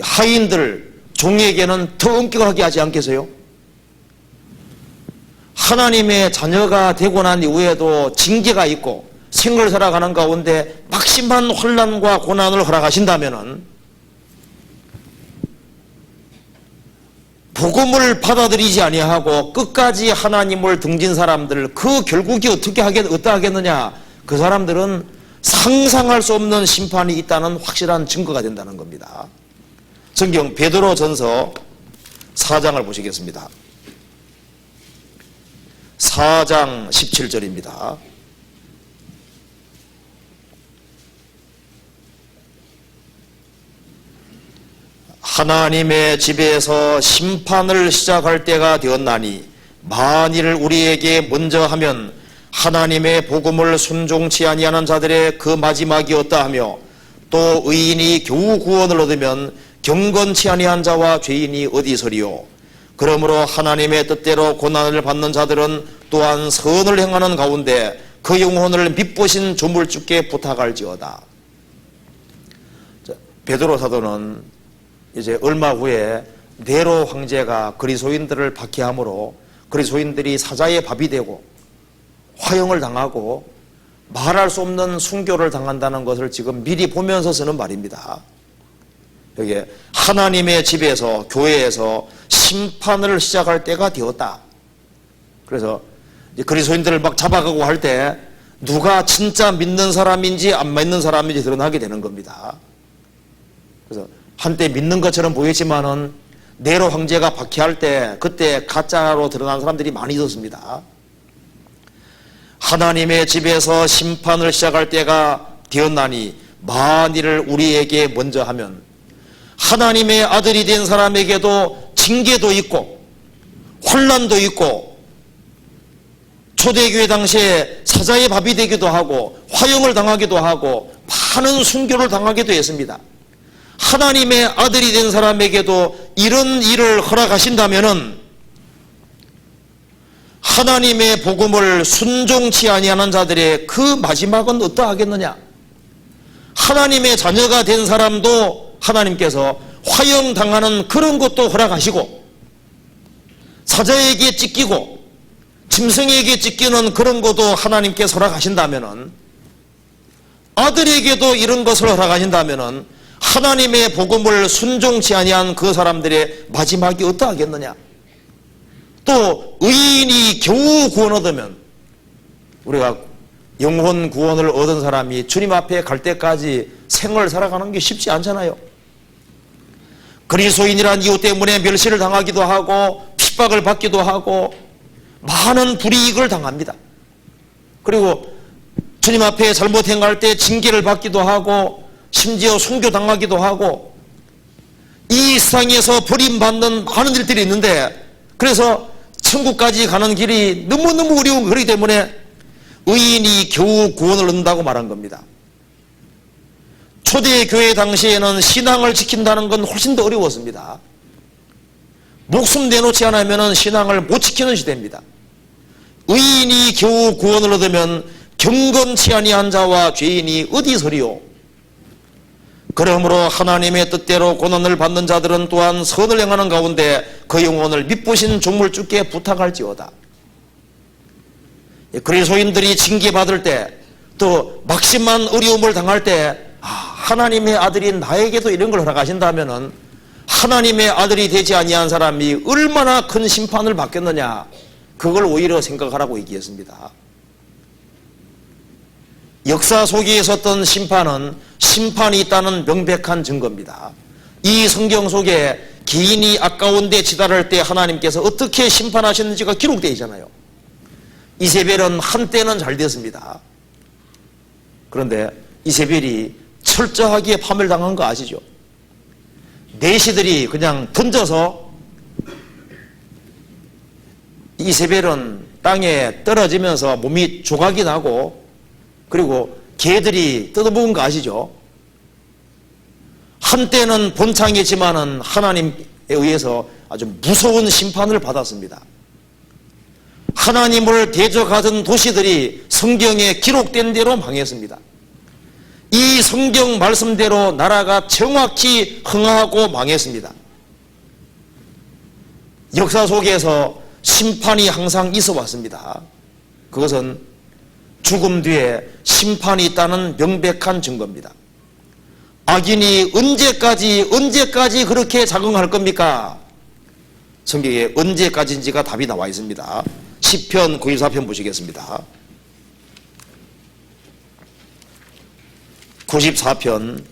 하인들, 종에게는 더 엄격하게 하지 않겠어요? 하나님의 자녀가 되고 난 이후에도 징계가 있고 생을 살아가는 가운데 막심한 혼란과 고난을 허락하신다면은 복음을 받아들이지 아니하고 끝까지 하나님을 등진 사람들, 그 결국이 어떠하겠느냐? 그 사람들은 상상할 수 없는 심판이 있다는 확실한 증거가 된다는 겁니다. 성경 베드로전서 4장을 보시겠습니다. 4장 17절입니다. 하나님의 집에서 심판을 시작할 때가 되었나니 만일 우리에게 먼저 하면 하나님의 복음을 순종치 아니하는 자들의 그 마지막이 어떠하며 또 의인이 겨우 구원을 얻으면 경건치 아니한 자와 죄인이 어디서리요. 그러므로 하나님의 뜻대로 고난을 받는 자들은 또한 선을 행하는 가운데 그 영혼을 믿보신 조물주께 부탁할지어다. 베드로 사도는 이제 얼마 후에 네로 황제가 그리스도인들을 박해함으로 그리스도인들이 사자의 밥이 되고 화형을 당하고 말할 수 없는 순교를 당한다는 것을 지금 미리 보면서 쓰는 말입니다. 여기에 하나님의 집에서, 교회에서 심판을 시작할 때가 되었다. 그래서 그리스도인들을 막 잡아가고 할 때 누가 진짜 믿는 사람인지 안 믿는 사람인지 드러나게 되는 겁니다. 그래서 한때 믿는 것처럼 보이지만은 네로 황제가 박해할 때 그때 가짜로 드러난 사람들이 많이 있었습니다. 하나님의 집에서 심판을 시작할 때가 되었나니 만일 우리에게 먼저 하면 하나님의 아들이 된 사람에게도 징계도 있고 혼란도 있고 초대교회 당시에 사자의 밥이 되기도 하고 화형을 당하기도 하고 많은 순교를 당하기도 했습니다. 하나님의 아들이 된 사람에게도 이런 일을 허락하신다면은 하나님의 복음을 순종치 아니하는 자들의 그 마지막은 어떠하겠느냐? 하나님의 자녀가 된 사람도 하나님께서 화형당하는 그런 것도 허락하시고 사자에게 찢기고 짐승에게 찢기는 그런 것도 하나님께서 허락하신다면은 아들에게도 이런 것을 허락하신다면은 하나님의 복음을 순종치 아니한 그 사람들의 마지막이 어떠하겠느냐? 또 의인이 겨우 구원 얻으면 우리가 영혼 구원을 얻은 사람이 주님 앞에 갈 때까지 생을 살아가는 게 쉽지 않잖아요. 그리스도인이란 이유 때문에 멸시를 당하기도 하고 핍박을 받기도 하고 많은 불이익을 당합니다. 그리고 주님 앞에 잘못 행할 때 징계를 받기도 하고 심지어 순교당하기도 하고 이 세상에서 버림받는 많은 일들이 있는데, 그래서 천국까지 가는 길이 너무너무 어려운 거기 때문에 의인이 겨우 구원을 얻는다고 말한 겁니다. 초대교회 당시에는 신앙을 지킨다는 건 훨씬 더 어려웠습니다. 목숨 내놓지 않으면 신앙을 못 지키는 시대입니다. 의인이 겨우 구원을 얻으면 경건치 아니한 자와 죄인이 어디 서리요. 그러므로 하나님의 뜻대로 고난을 받는 자들은 또한 선을 행하는 가운데 그 영혼을 미쁘신 종물주께 부탁할지어다. 그리스도인들이 징계받을 때, 또 막심한 어려움을 당할 때 하나님의 아들인 나에게도 이런 걸 허락하신다면은 하나님의 아들이 되지 아니한 사람이 얼마나 큰 심판을 받겠느냐, 그걸 오히려 생각하라고 얘기했습니다. 역사 속에 있었던 심판은 심판이 있다는 명백한 증거입니다. 이 성경 속에 기인이 아까운 데 치달을 때 하나님께서 어떻게 심판하셨는지가 기록되어 있잖아요. 이세벨은 한때는 잘 됐습니다. 그런데 이세벨이 철저하게 파멸당한 거 아시죠? 내시들이 그냥 던져서 이세벨은 땅에 떨어지면서 몸이 조각이 나고, 그리고 개들이 뜯어먹은 거 아시죠? 한때는 번창했지만은 하나님에 의해서 아주 무서운 심판을 받았습니다. 하나님을 대적하던 도시들이 성경에 기록된 대로 망했습니다. 이 성경 말씀대로 나라가 정확히 흥하고 망했습니다. 역사 속에서 심판이 항상 있어 왔습니다. 그것은 죽음 뒤에 심판이 있다는 명백한 증거입니다. 악인이 언제까지 그렇게 작용할 겁니까? 성경에 언제까지인지가 답이 나와 있습니다. 시편 94편 보시겠습니다. 94편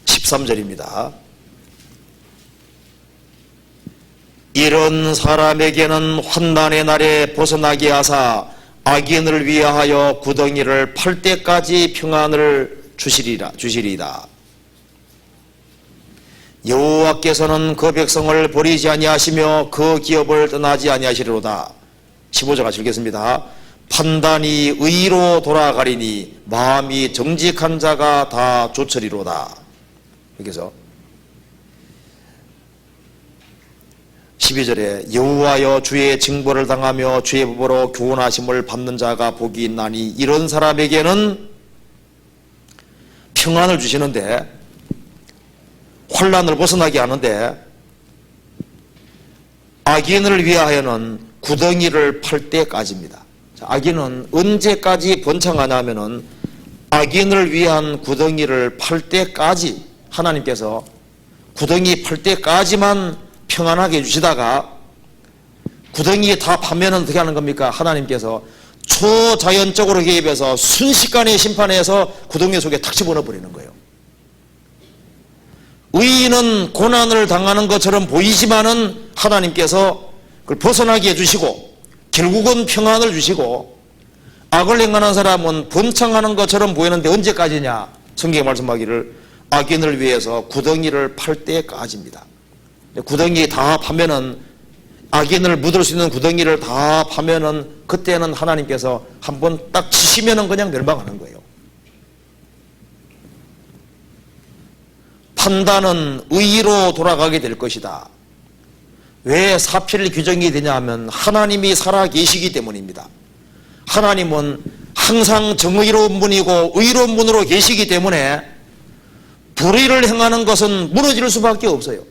13절입니다. 이런 사람에게는 환난의 날에 벗어나게 하사 악인을 위하여 구덩이를 팔 때까지 평안을 주시리이다. 여호와께서는 그 백성을 버리지 아니하시며 그 기업을 떠나지 아니하시리로다. 15절 같이 읽겠습니다. 판단이 의로 돌아가리니 마음이 정직한 자가 다 조철이로다. 여기서 12절에 여호와여 주의 징벌을 당하며 주의 법으로 교훈하심을 받는 자가 복이 있나니, 이런 사람에게는 평안을 주시는데, 환난을 벗어나게 하는데, 악인을 위하여는 구덩이를 팔 때까지입니다. 악인은 언제까지 번창하냐면은 악인을 위한 구덩이를 팔 때까지, 하나님께서 구덩이 팔 때까지만 평안하게 해주시다가 구덩이에 다 파면은 어떻게 하는 겁니까? 하나님께서 초자연적으로 개입해서 순식간에 심판해서 구덩이 속에 탁 집어넣어 버리는 거예요. 의인은 고난을 당하는 것처럼 보이지만은 하나님께서 그걸 벗어나게 해주시고 결국은 평안을 주시고, 악을 행하는 사람은 번창하는 것처럼 보이는데 언제까지냐? 성경에 말씀하기를 악인을 위해서 구덩이를 팔 때까지입니다. 구덩이 다 파면은, 악인을 묻을 수 있는 구덩이를 다 파면은 그때는 하나님께서 한번 딱 치시면은 그냥 멸망하는 거예요. 판단은 의로 돌아가게 될 것이다. 왜 사필 규정이 되냐 하면 하나님이 살아 계시기 때문입니다. 하나님은 항상 정의로운 분이고 의로운 분으로 계시기 때문에 불의를 행하는 것은 무너질 수밖에 없어요.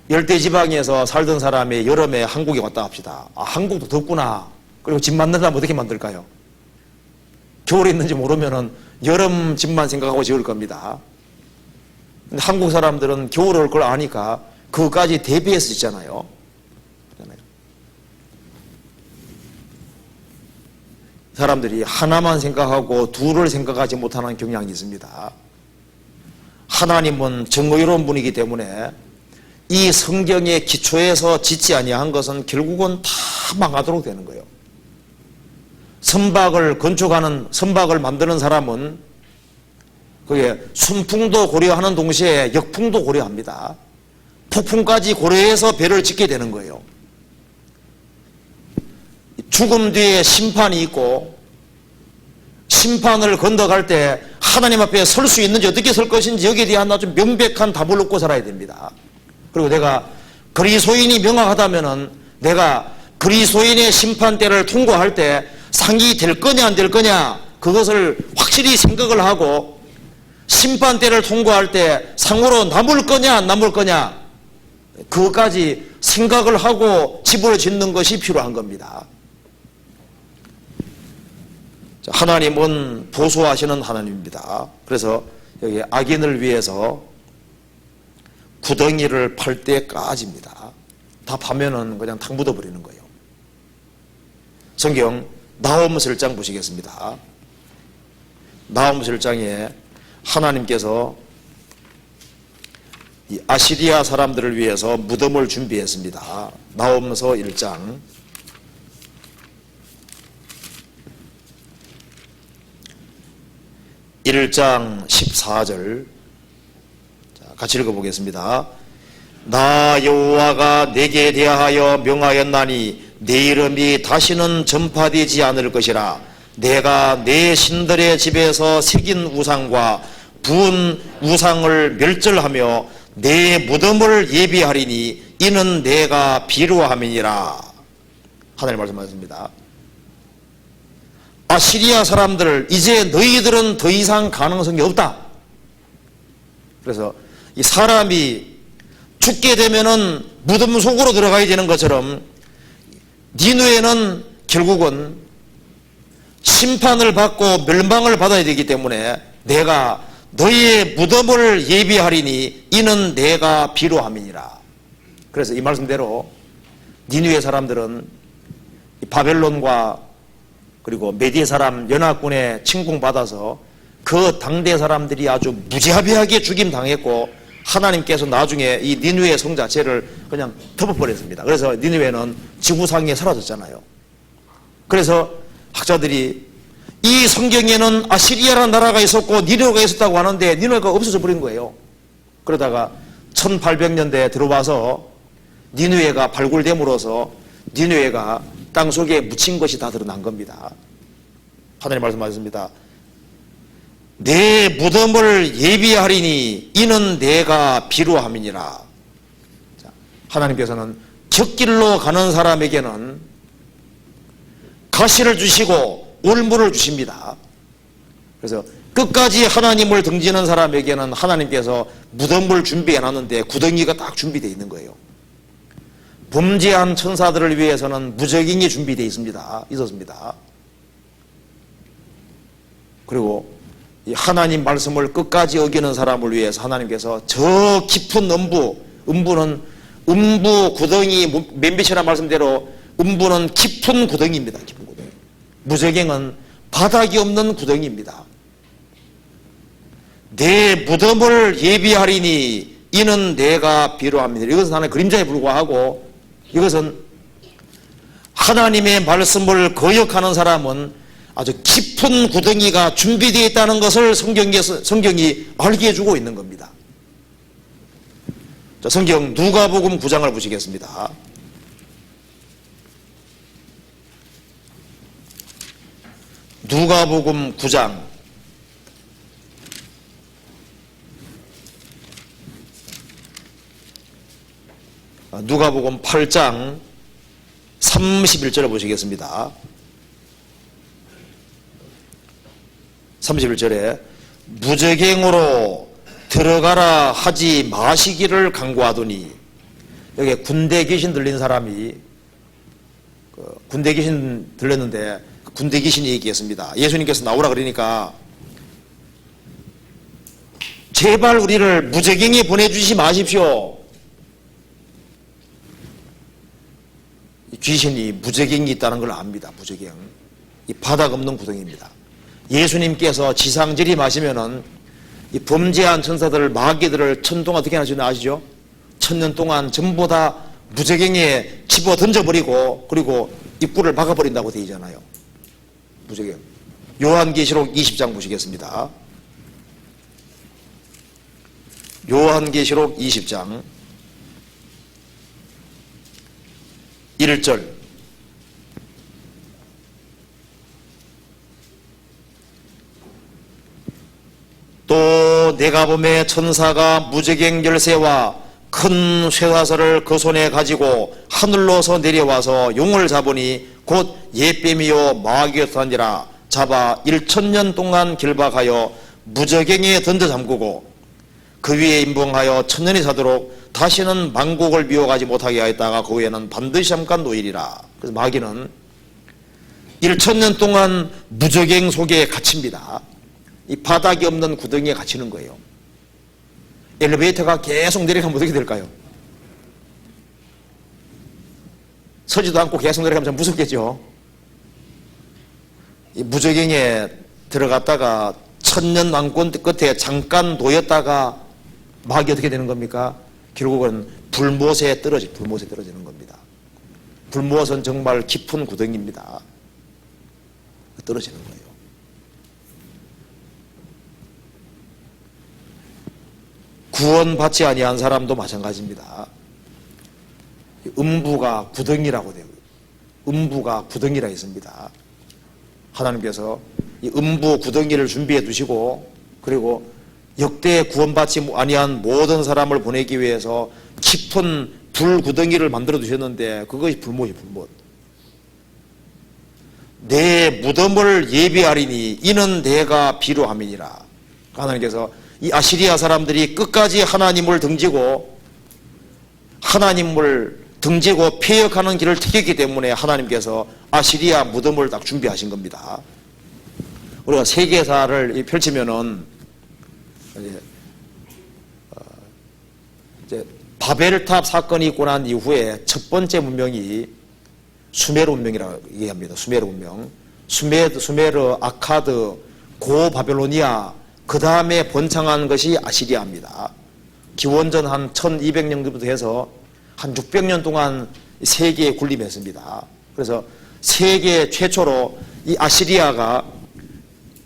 열대지방에서 살던 사람이 여름에 한국에 왔다 합시다. 아, 한국도 덥구나. 그리고 집 만든다면 어떻게 만들까요? 겨울에 있는지 모르면은 여름 집만 생각하고 지을 겁니다. 근데 한국 사람들은 겨울 올 걸 아니까 그것까지 대비해서 있잖아요. 사람들이 하나만 생각하고 둘을 생각하지 못하는 경향이 있습니다. 하나님은 정의로운 분이기 때문에 이 성경의 기초에서 짓지 아니한 것은 결국은 다 망하도록 되는 거예요. 선박을 건축하는, 선박을 만드는 사람은 그게 순풍도 고려하는 동시에 역풍도 고려합니다. 폭풍까지 고려해서 배를 짓게 되는 거예요. 죽음 뒤에 심판이 있고, 심판을 건너갈 때 하나님 앞에 설 수 있는지 어떻게 설 것인지 여기에 대한 아주 명백한 답을 얻고 살아야 됩니다. 그리고 내가 그리스도인이 명확하다면은 내가 그리스도인의 심판대를 통과할 때 상이 될 거냐 안 될 거냐 그것을 확실히 생각을 하고, 심판대를 통과할 때 상으로 남을 거냐 안 남을 거냐 그것까지 생각을 하고 집을 짓는 것이 필요한 겁니다. 하나님은 보수하시는 하나님입니다. 그래서 여기 악인을 위해서 구덩이를 팔 때까지입니다. 다 파면은 그냥 탁 묻어버리는 거예요. 성경 나홈서 1장 보시겠습니다. 나홈서 1장에 하나님께서 이 아시리아 사람들을 위해서 무덤을 준비했습니다. 나홈서 1장 1장 14절 같이 읽어보겠습니다. 나 여호와가 내게 대하여 명하였나니 내 이름이 다시는 전파되지 않을 것이라. 내가 내 신들의 집에서 새긴 우상과 부은 우상을 멸절하며 내 무덤을 예비하리니 이는 내가 비루함이니라. 하나님 말씀하셨습니다. 아시리아 사람들, 이제 너희들은 더 이상 가능성이 없다. 그래서 이 사람이 죽게 되면은 무덤 속으로 들어가야 되는 것처럼 니느웨는 결국은 심판을 받고 멸망을 받아야 되기 때문에 내가 너희의 무덤을 예비하리니 이는 내가 비루함이니라. 그래서 이 말씀대로 니느웨 사람들은 바벨론과 그리고 메디 사람 연합군에 침공받아서 그 당대 사람들이 아주 무지하비하게 죽임당했고, 하나님께서 나중에 이 니느웨 성 자체를 그냥 덮어버렸습니다. 그래서 니느웨는 지구상에 사라졌잖아요. 그래서 학자들이 이 성경에는 아시리아라는 나라가 있었고 니느웨가 있었다고 하는데 니느웨가 없어져 버린 거예요. 그러다가 1800년대에 들어와서 니느웨가 발굴됨으로써 니느웨가 땅속에 묻힌 것이 다 드러난 겁니다. 하나님 말씀하셨습니다. 내 무덤을 예비하리니 이는 내가 비루함이니라. 하나님께서는 곁길로 가는 사람에게는 가시를 주시고 올무를 주십니다. 그래서 끝까지 하나님을 등지는 사람에게는 하나님께서 무덤을 준비해놨는데 구덩이가 딱 준비되어 있는 거예요. 범죄한 천사들을 위해서는 무적인이 준비되어 있었습니다. 그리고 이 하나님 말씀을 끝까지 어기는 사람을 위해서 하나님께서 저 깊은 음부는 음부 구덩이, 맨비처럼 말씀대로 음부는 깊은 구덩이입니다. 깊은 구덩이. 무적행은 바닥이 없는 구덩이입니다. 내 무덤을 예비하리니 이는 내가 비루합니다. 이것은 하나의 그림자에 불과하고, 이것은 하나님의 말씀을 거역하는 사람은 아주 깊은 구덩이가 준비되어 있다는 것을 성경이 알게 해주고 있는 겁니다. 자, 성경 누가복음 9장을 보시겠습니다. 누가복음 9장 8장 31절을 보시겠습니다. 31절에 무적행으로 들어가라 하지 마시기를 강구하더니, 여기 군대 귀신 들린 사람이 군대 귀신 들렸는데 군대 귀신이 얘기했습니다. 예수님께서 나오라 그러니까 제발 우리를 무적행에 보내주지 마십시오. 귀신이 무적행이 있다는 걸 압니다. 무적행. 이 바닥 없는 구덩이입니다. 예수님께서 지상 재림하시면은 이 범죄한 천사들, 마귀들을 천동안 어떻게 하시는지 아시죠? 1000년 동안 전부 다 무적행에 집어 던져버리고 그리고 입구를 막아버린다고 되어 있잖아요. 무적행. 요한계시록 20장 보시겠습니다. 요한계시록 20장 1절. 또 내가 보매 천사가 무적행 열쇠와 큰 쇠사슬을 그 손에 가지고 하늘로서 내려와서 용을 잡으니 곧 예뱀이요 마귀였더니라. 잡아 1000년 동안 길박하여 무적행에 던져 잠그고 그 위에 임봉하여 1000년이 사도록 다시는 만국을 미혹하지 못하게 하였다가 그 후에는 반드시 잠깐 노일이라. 그래서 마귀는 1000년 동안 무적행 속에 갇힙니다. 이 바닥이 없는 구덩이에 갇히는 거예요. 엘리베이터가 계속 내려가면 어떻게 될까요? 서지도 않고 계속 내려가면 참 무섭겠죠. 이 무적행에 들어갔다가 1000년 왕권 끝에 잠깐 놓였다가 마귀 어떻게 되는 겁니까? 결국은 불못에 떨어지는 겁니다. 불못은 정말 깊은 구덩이입니다. 떨어지는 거예요. 구원받지 아니한 사람도 마찬가지입니다. 음부가 구덩이라고 돼요. 음부가 구덩이라 있습니다. 하나님께서 이 음부 구덩이를 준비해 두시고 그리고 역대 구원받지 아니한 모든 사람을 보내기 위해서 깊은 불 구덩이를 만들어 두셨는데 그것이 불못이에요. 불못. 내 무덤을 예비하리니 이는 내가 비로함이니라. 하나님께서 이 아시리아 사람들이 끝까지 하나님을 등지고 폐역하는 길을 택했기 때문에 하나님께서 아시리아 무덤을 딱 준비하신 겁니다. 우리가 세계사를 펼치면은 이제 바벨탑 사건이 있고 난 이후에 첫 번째 문명이 수메르 문명이라고 얘기합니다. 수메르 문명. 수메르, 아카드, 고바벨로니아, 그 다음에 번창한 것이 아시리아입니다. 기원전 한 1200년부터 해서 한 600년 동안 세계에 군림했습니다. 그래서 세계 최초로 이 아시리아가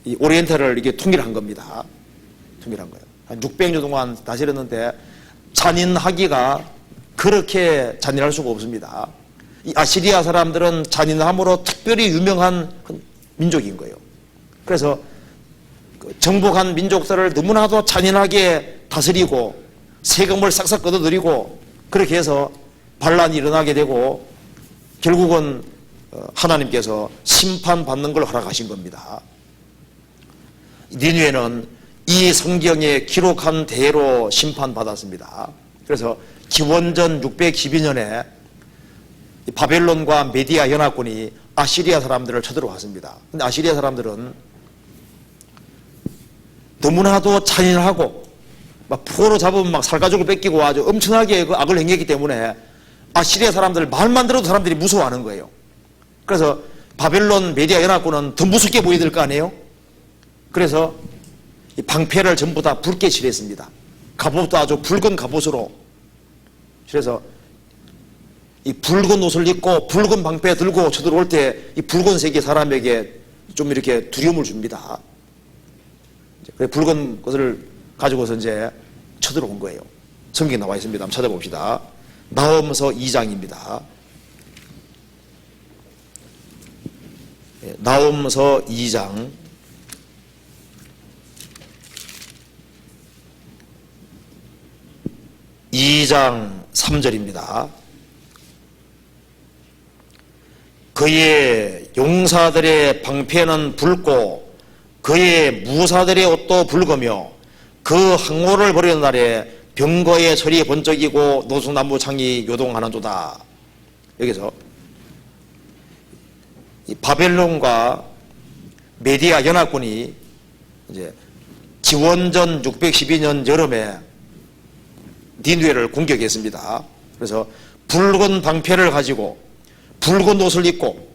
이 오리엔탈을 이게 통일한 겁니다. 통일한 거예요. 한 600년 동안 다스렸는데 잔인하기가 그렇게 잔인할 수가 없습니다. 이 아시리아 사람들은 잔인함으로 특별히 유명한 민족인 거예요. 그래서 정복한 민족들을 너무나도 잔인하게 다스리고 세금을 싹싹 걷어들이고 그렇게 해서 반란이 일어나게 되고 결국은 하나님께서 심판받는 걸 허락하신 겁니다. 니느웨는 이 성경에 기록한 대로 심판받았습니다. 그래서 기원전 612년에 바벨론과 메디아 연합군이 아시리아 사람들을 쳐들어왔습니다. 근데 아시리아 사람들은 너무나도 잔인하고 막 포로 잡으면 막 살가죽을 뺏기고 아주 엄청나게 그 악을 행했기 때문에 아시리아 사람들 말만 들어도 사람들이 무서워하는 거예요. 그래서 바벨론 메디아 연합군은 더 무섭게 보여야 될 거 아니에요? 그래서 이 방패를 전부 다 붉게 칠했습니다. 갑옷도 아주 붉은 갑옷으로. 그래서 이 붉은 옷을 입고 붉은 방패 들고 쳐들어올 때 이 붉은색의 사람에게 좀 이렇게 두려움을 줍니다. 그래 붉은 것을 가지고서 이제 쳐들어온 거예요. 성경에 나와 있습니다. 한번 찾아봅시다. 나홈서 2장입니다. 나홈서 2장 3절입니다. 그의 용사들의 방패는 붉고 그의 무사들의 옷도 붉으며 그 항모를 버리는 날에 병거의 철이 번쩍이고 노수나무 창이 요동하는도다. 여기서 이 바벨론과 메디아 연합군이 이제 기원전 612년 여름에 니느웨를 공격했습니다. 그래서 붉은 방패를 가지고 붉은 옷을 입고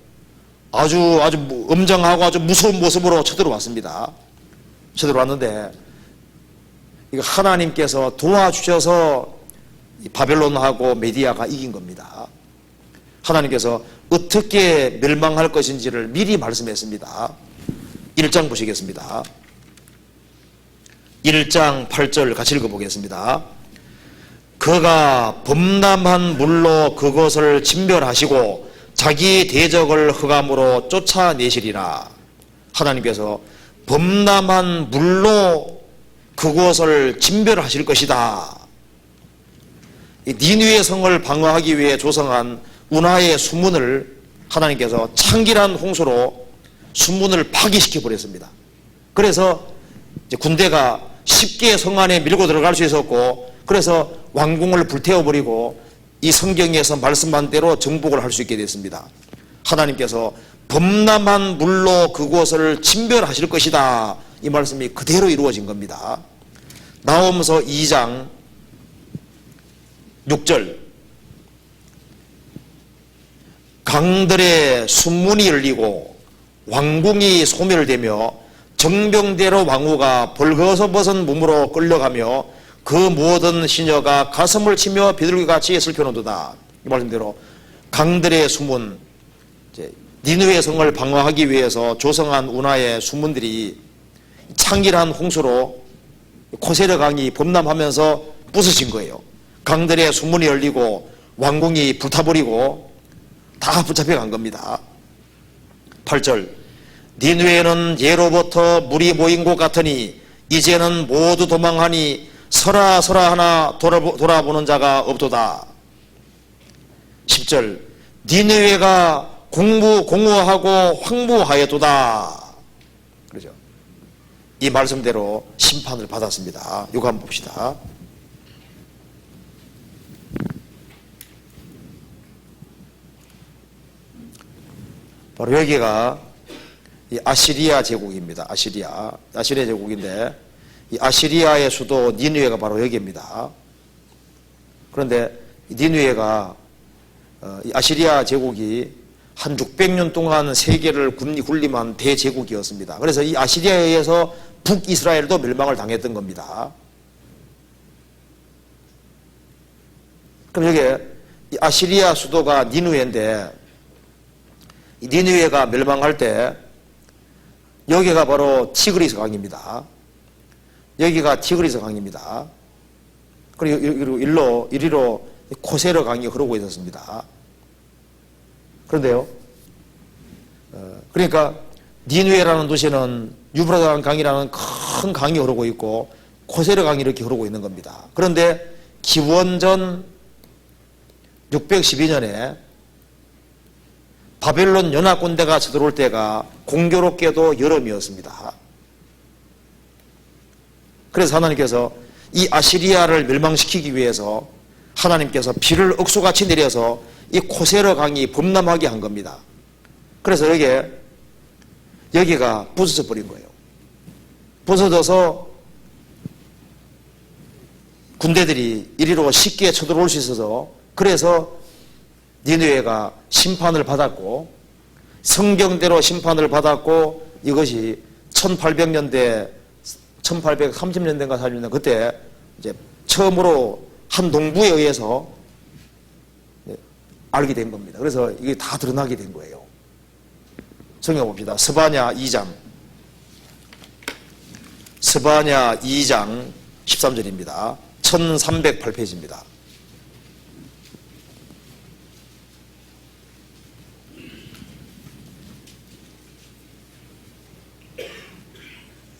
아주 엄정하고 아주 무서운 모습으로 쳐들어왔습니다. 쳐들어왔는데 이거 하나님께서 도와주셔서 바벨론하고 메디아가 이긴 겁니다. 하나님께서 어떻게 멸망할 것인지를 미리 말씀했습니다. 1장 보시겠습니다. 1장 8절 같이 읽어보겠습니다. 그가 범람한 물로 그것을 진멸하시고 자기 대적을 흑암으로 쫓아내시리라. 하나님께서 범람한 물로 그곳을 진멸하실 것이다. 니느웨 성을 방어하기 위해 조성한 운하의 수문을 하나님께서 창길한 홍수로 수문을 파기시켜 버렸습니다. 그래서 이제 군대가 쉽게 성 안에 밀고 들어갈 수 있었고, 그래서 왕궁을 불태워버리고 이 성경에서 말씀한 대로 정복을 할 수 있게 됐습니다. 하나님께서 범람한 물로 그곳을 진멸하실 것이다. 이 말씀이 그대로 이루어진 겁니다. 나홈서 2장 6절, 강들의 순문이 열리고 왕궁이 소멸되며 정병대로 왕후가 벌거벗은 몸으로 끌려가며 그 모든 시녀가 가슴을 치며 비둘기같이 슬며노도다. 이 말씀대로 강들의 수문, 니느웨 성을 방어하기 위해서 조성한 운하의 수문들이 창길한 홍수로 코세르 강이 범람하면서 부서진 거예요. 강들의 수문이 열리고 왕궁이 불타버리고 다 붙잡혀간 겁니다. 8절, 니느웨는 예로부터 물이 모인 곳 같으니 이제는 모두 도망하니 서라 하나 돌아보는 자가 없도다. 10절, 니느웨가 공허하고 황무하였도다. 그렇죠? 이 말씀대로 심판을 받았습니다. 이거 한번 봅시다. 바로 여기가 이 아시리아 제국입니다. 아시리아 제국인데 이 아시리아의 수도 니느웨가 바로 여기입니다. 그런데 니느웨가 이 아시리아 제국이 한 600년 동안 세계를 군림한 대제국이었습니다. 그래서 이 아시리아에 의해서 북이스라엘도 멸망을 당했던 겁니다. 그럼 여기 이 아시리아 수도가 니느웨인데, 이 니느웨가 멸망할 때 여기가 바로 티그리스 강입니다. 여기가 티그리스 강입니다. 그리고 이리로 코세르 강이 흐르고 있었습니다. 그런데요, 그러니까 니느웨라는 도시는 유브라데 강이라는 큰 강이 흐르고 있고 코세르 강이 이렇게 흐르고 있는 겁니다. 그런데 기원전 612년에 바벨론 연합군대가 쳐들어올 때가 공교롭게도 여름이었습니다. 그래서 하나님께서 이 아시리아를 멸망시키기 위해서 하나님께서 비를 억수같이 내려서 이 코세르 강이 범람하게 한 겁니다. 그래서 여기가 부서져 버린 거예요. 부서져서 군대들이 이리로 쉽게 쳐들어올 수 있어서, 그래서 니느웨가 심판을 받았고, 성경대로 심판을 받았고, 이것이 1830년대인가 40년대 그때 이제 처음으로 한 농부에 의해서 알게 된 겁니다. 그래서 이게 다 드러나게 된 거예요. 성경 봅시다. 스바냐 2장 13절입니다. 1308페이지입니다.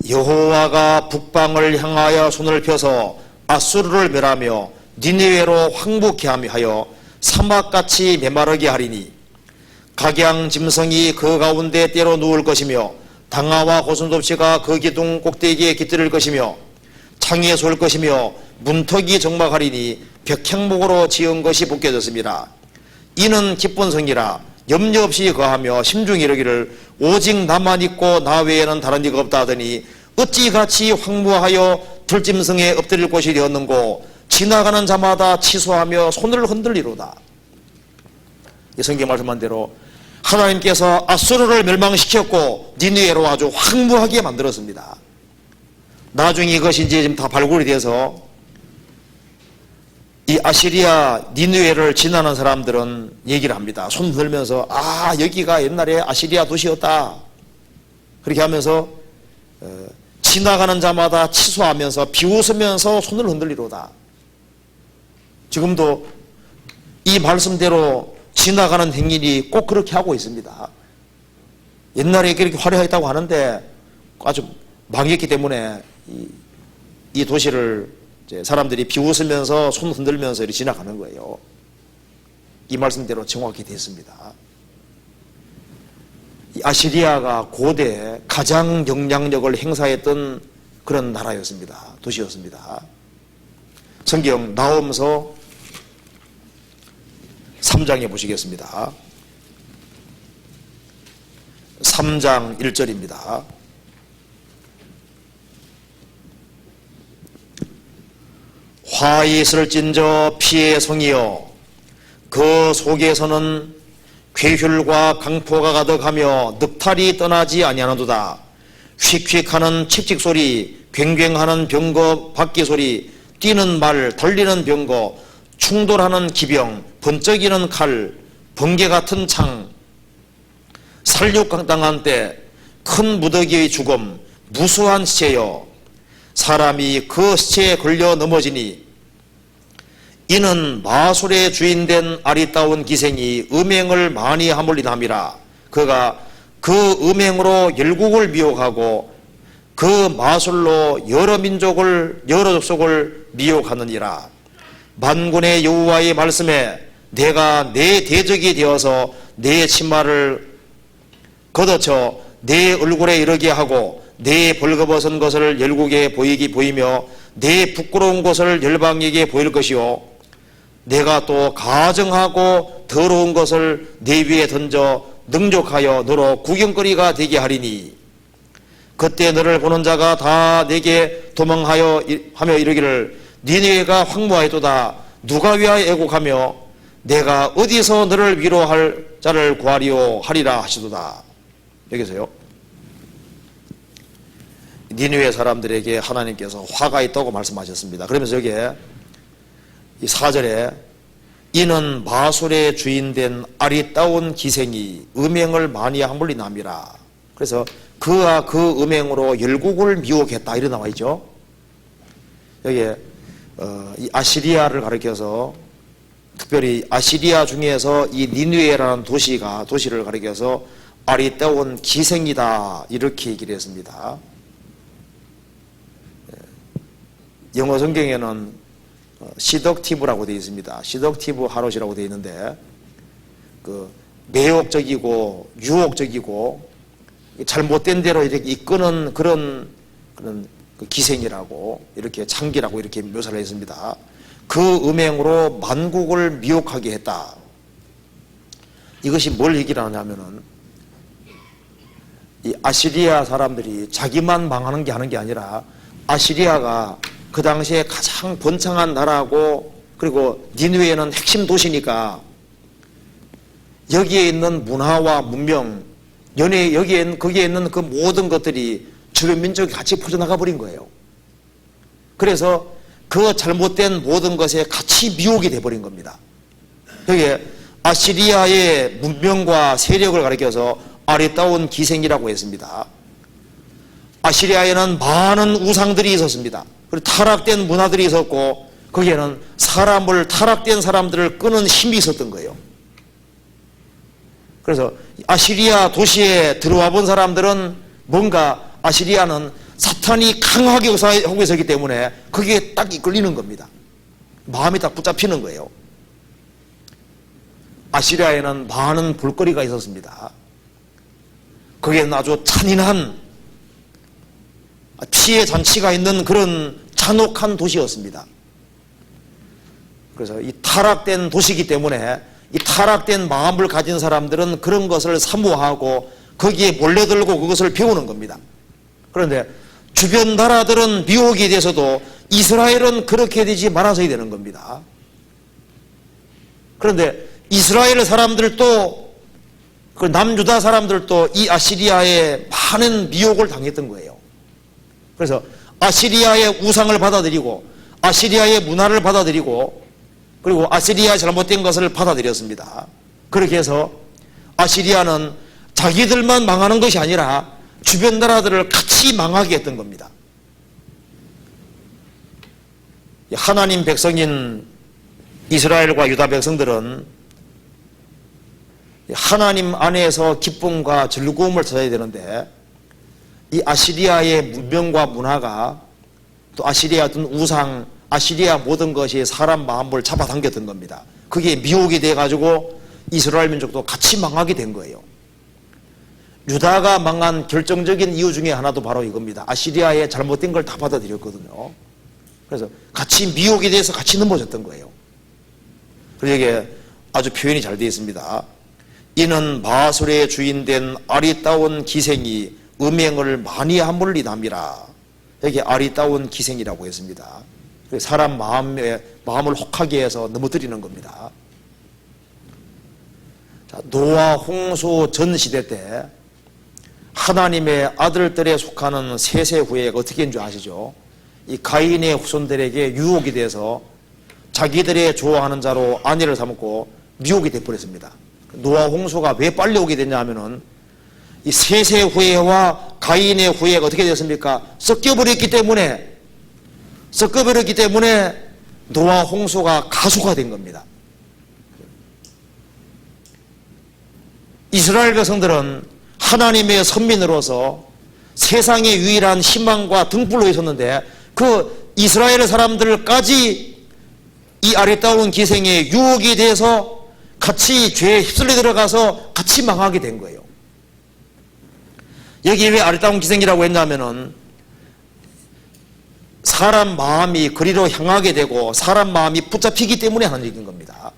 여호와가 북방을 향하여 손을 펴서 아수르를 멸하며 니느웨로 황무케 하여 사막같이 메마르게 하리니 각양 짐승이 그 가운데 때로 누울 것이며 당아와 고슴도치가 그 기둥 꼭대기에 깃들을 것이며 창에 쏠 것이며 문턱이 적막하리니 벽향목으로 지은 것이 벗겨졌습니다. 이는 기쁜 성이라 염려 없이 거하며 심중히 이르기를 오직 나만 있고 나 외에는 다른 이가 없다 하더니 어찌 같이 황무하여 들짐승에 엎드릴 곳이 되었는고 지나가는 자마다 치소하며 손을 흔들리로다. 이 성경 말씀한 대로 하나님께서 아수르를 멸망시켰고 니느웨로 아주 황무하게 만들었습니다. 나중에 이것이 이제 지금 다 발굴이 돼서 이 아시리아 니느웨를 지나는 사람들은 얘기를 합니다. 손 들면서 아 여기가 옛날에 아시리아 도시였다. 그렇게 하면서 지나가는 자마다 치소하면서 비웃으면서 손을 흔들리로다. 지금도 이 말씀대로 지나가는 행인이 꼭 그렇게 하고 있습니다. 옛날에 그렇게 화려했다고 하는데 아주 망했기 때문에 이 도시를 이제 사람들이 비웃으면서 손 흔들면서 이렇게 지나가는 거예요. 이 말씀대로 정확히 됐습니다. 이 아시리아가 고대 가장 영향력을 행사했던 그런 나라였습니다. 도시였습니다. 성경 나홈서 3장에 보시겠습니다. 3장 1절입니다. 화이 있을진저 피의 성이여 그 속에서는 괴휼과 강포가 가득하며 늑탈이 떠나지 아니하는도다. 휙휙하는 칙칙소리 괭괭하는 병거 바퀴소리 뛰는 말 달리는 병거 충돌하는 기병 번쩍이는 칼 번개같은 창 살육당한 때 큰 무더기의 죽음 무수한 시체여 사람이 그 시체에 걸려 넘어지니 이는 마술의 주인된 아리따운 기생이 음행을 많이 하물리함이라. 그가 그 음행으로 열국을 미혹하고 그 마술로 여러 민족을 여러 족속을 미혹하느니라. 만군의 여호와의 말씀에 내가 내 대적이 되어서 내 치마를 걷어쳐 내 얼굴에 이르게 하고 내 벌거벗은 것을 열국에 보이며 내 부끄러운 것을 열방에게 보일 것이요 내가 또 가증하고 더러운 것을 내 위에 던져 능욕하여 너로 구경거리가 되게 하리니 그때 너를 보는 자가 다 내게 도망하여 하며 이르기를 니네가 황무하였도다. 누가 위하여 애곡하며 내가 어디서 너를 위로할 자를 구하리오 하리라 하시도다. 여기서요. 니느웨 사람들에게 하나님께서 화가 있다고 말씀하셨습니다. 그러면서 여기에 이 4절에 이는 마술의 주인된 아리따운 기생이 음행을 많이 하물리남이라. 그래서 그와 그 음행으로 열국을 미혹했다 이렇게 나와 있죠. 여기에 이 아시리아를 가리켜서 특별히 아시리아 중에서 이 니느웨라는 도시를 가리켜서 아리따운 기생이다 이렇게 얘기를 했습니다. 영어 성경에는 시덕티브라고 되어 있습니다. 시덕티브 하롯이라고 되어 있는데 그 매혹적이고 유혹적이고 잘못된 대로 이렇게 이끄는 그런 그 기생이라고 이렇게 창기라고 이렇게 묘사를 했습니다. 그 음행으로 만국을 미혹하게 했다. 이것이 뭘 얘기를 하냐면은 이 아시리아 사람들이 자기만 망하는 게 하는 게 아니라 아시리아가 그 당시에 가장 번창한 나라고 그리고 니느웨는 핵심 도시니까 여기에 있는 문화와 문명 거기에 있는 그 모든 것들이 주변 민족이 같이 퍼져나가 버린 거예요. 그래서 그 잘못된 모든 것에 같이 미혹이 돼버린 겁니다. 여기에 아시리아의 문명과 세력을 가리켜서 아리따운 기생이라고 했습니다. 아시리아에는 많은 우상들이 있었습니다. 그리고 타락된 문화들이 있었고 거기에는 타락된 사람들을 끄는 힘이 있었던 거예요. 그래서 아시리아 도시에 들어와 본 사람들은 뭔가 아시리아는 사탄이 강하게 하고 있었기 때문에 거기에 딱 이끌리는 겁니다. 마음이 딱 붙잡히는 거예요. 아시리아에는 많은 볼거리가 있었습니다. 거기에는 아주 잔인한 피해 잔치가 있는 그런 잔혹한 도시였습니다. 그래서 이 타락된 도시이기 때문에 이 타락된 마음을 가진 사람들은 그런 것을 사모하고 거기에 몰려들고 그것을 배우는 겁니다. 그런데 주변 나라들은 미혹이 돼서도 이스라엘은 그렇게 되지 말아서야 되는 겁니다. 그런데 이스라엘 사람들도 그 남유다 사람들도 이 아시리아에 많은 미혹을 당했던 거예요. 그래서 아시리아의 우상을 받아들이고 아시리아의 문화를 받아들이고 그리고 아시리아의 잘못된 것을 받아들였습니다. 그렇게 해서 아시리아는 자기들만 망하는 것이 아니라 주변 나라들을 같이 망하게 했던 겁니다. 하나님 백성인 이스라엘과 유다 백성들은 하나님 안에서 기쁨과 즐거움을 찾아야 되는데 이 아시리아의 문명과 문화가 또 아시리아 어떤 우상, 아시리아 모든 것이 사람 마음을 잡아당겼던 겁니다. 그게 미혹이 돼가지고 이스라엘 민족도 같이 망하게 된 거예요. 유다가 망한 결정적인 이유 중에 하나도 바로 이겁니다. 아시리아의 잘못된 걸 다 받아들였거든요. 그래서 같이 미혹이 돼서 같이 넘어졌던 거예요. 그래서 이게 아주 표현이 잘 되어 있습니다. 이는 마술의 주인된 아리따운 기생이 음행을 많이 함을리담이라. 여기 아리따운 기생이라고 했습니다. 사람 마음을 혹하게 해서 넘어뜨리는 겁니다. 자, 노아 홍수 전 시대 때 하나님의 아들들에 속하는 셋의 후예가 어떻게 했는 줄 아시죠? 이 가인의 후손들에게 유혹이 돼서 자기들의 좋아하는 자로 아내를 삼고 미혹이 돼버렸습니다. 노아 홍수가 왜 빨리 오게 됐냐 하면은 이 셋의 후예와 가인의 후예가 어떻게 됐습니까? 섞여버렸기 때문에 노아 홍수가 가속화된 겁니다. 이스라엘 백성들은 하나님의 선민으로서 세상의 유일한 희망과 등불로 있었는데 그 이스라엘 사람들까지 이 아리따운 기생에 유혹이 돼서 같이 죄에 휩쓸려 들어가서 같이 망하게 된 거예요. 여기 왜 아리따운 기생이라고 했냐면은 사람 마음이 그리로 향하게 되고 사람 마음이 붙잡히기 때문에 하는 얘기인 겁니다.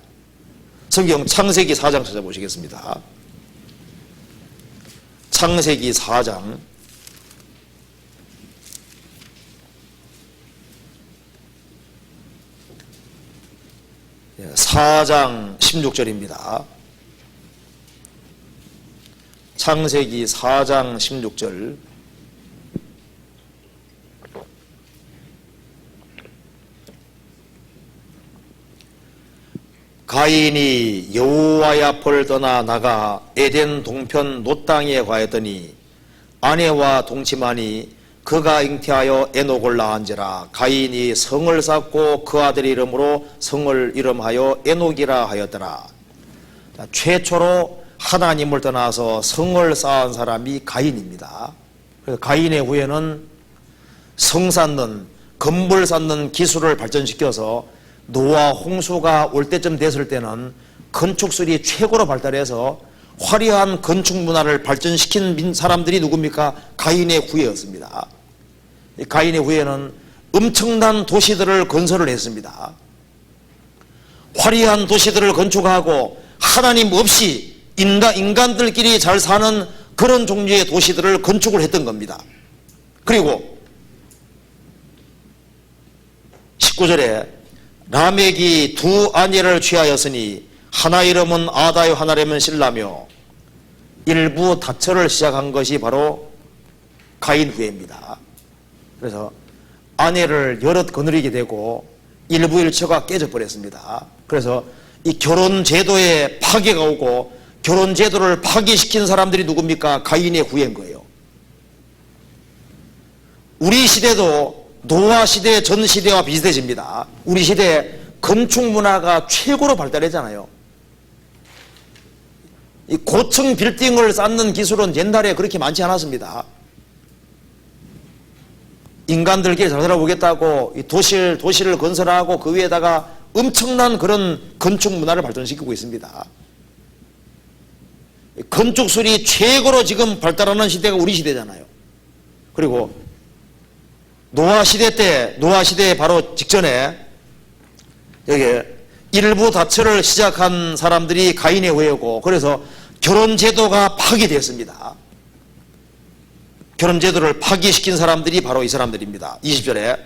성경 창세기 4장 찾아보시겠습니다. 창세기 4장 16절입니다. 창세기 4장 16절. 가인이 여호와의 앞을 떠나 나가 에덴 동편 놋 땅에 가했더니 아내와 동침하니 그가 잉태하여 에녹을 낳은지라. 가인이 성을 쌓고 그 아들 이름으로 성을 이름하여 에녹이라 하였더라. 자, 최초로 하나님을 떠나서 성을 쌓은 사람이 가인입니다. 그래서 가인의 후예는 성 쌓는, 건물 쌓는 기술을 발전시켜서 노아 홍수가 올 때쯤 됐을 때는 건축술이 최고로 발달해서 화려한 건축 문화를 발전시킨 사람들이 누굽니까? 가인의 후예였습니다. 가인의 후예는 엄청난 도시들을 건설을 했습니다. 화려한 도시들을 건축하고 하나님 없이 인간들끼리 잘 사는 그런 종류의 도시들을 건축을 했던 겁니다. 그리고 19절에 라멕이 두 아내를 취하였으니 하나 이름은 아다요 하나 이름은 실라며 일부 다처를 시작한 것이 바로 가인 후예입니다. 그래서 아내를 여럿 거느리게 되고 일부 일처가 깨져버렸습니다. 그래서 이 결혼 제도에 파괴가 오고 결혼 제도를 파괴시킨 사람들이 누굽니까? 가인의 후예인 거예요. 우리 시대도 노아 시대 전 시대와 비슷해집니다. 우리 시대 건축 문화가 최고로 발달했잖아요. 이 고층 빌딩을 쌓는 기술은 옛날에 그렇게 많지 않았습니다. 인간들끼리 잘 살아보겠다고 이 도시를 건설하고 그 위에다가 엄청난 그런 건축 문화를 발전시키고 있습니다. 건축술이 최고로 지금 발달하는 시대가 우리 시대잖아요. 그리고 노아 시대에 바로 직전에 여기 일부 다처를 시작한 사람들이 가인의 후예고, 그래서 결혼 제도가 파괴되었습니다. 결혼제도를 파기시킨 사람들이 바로 이 사람들입니다. 20절에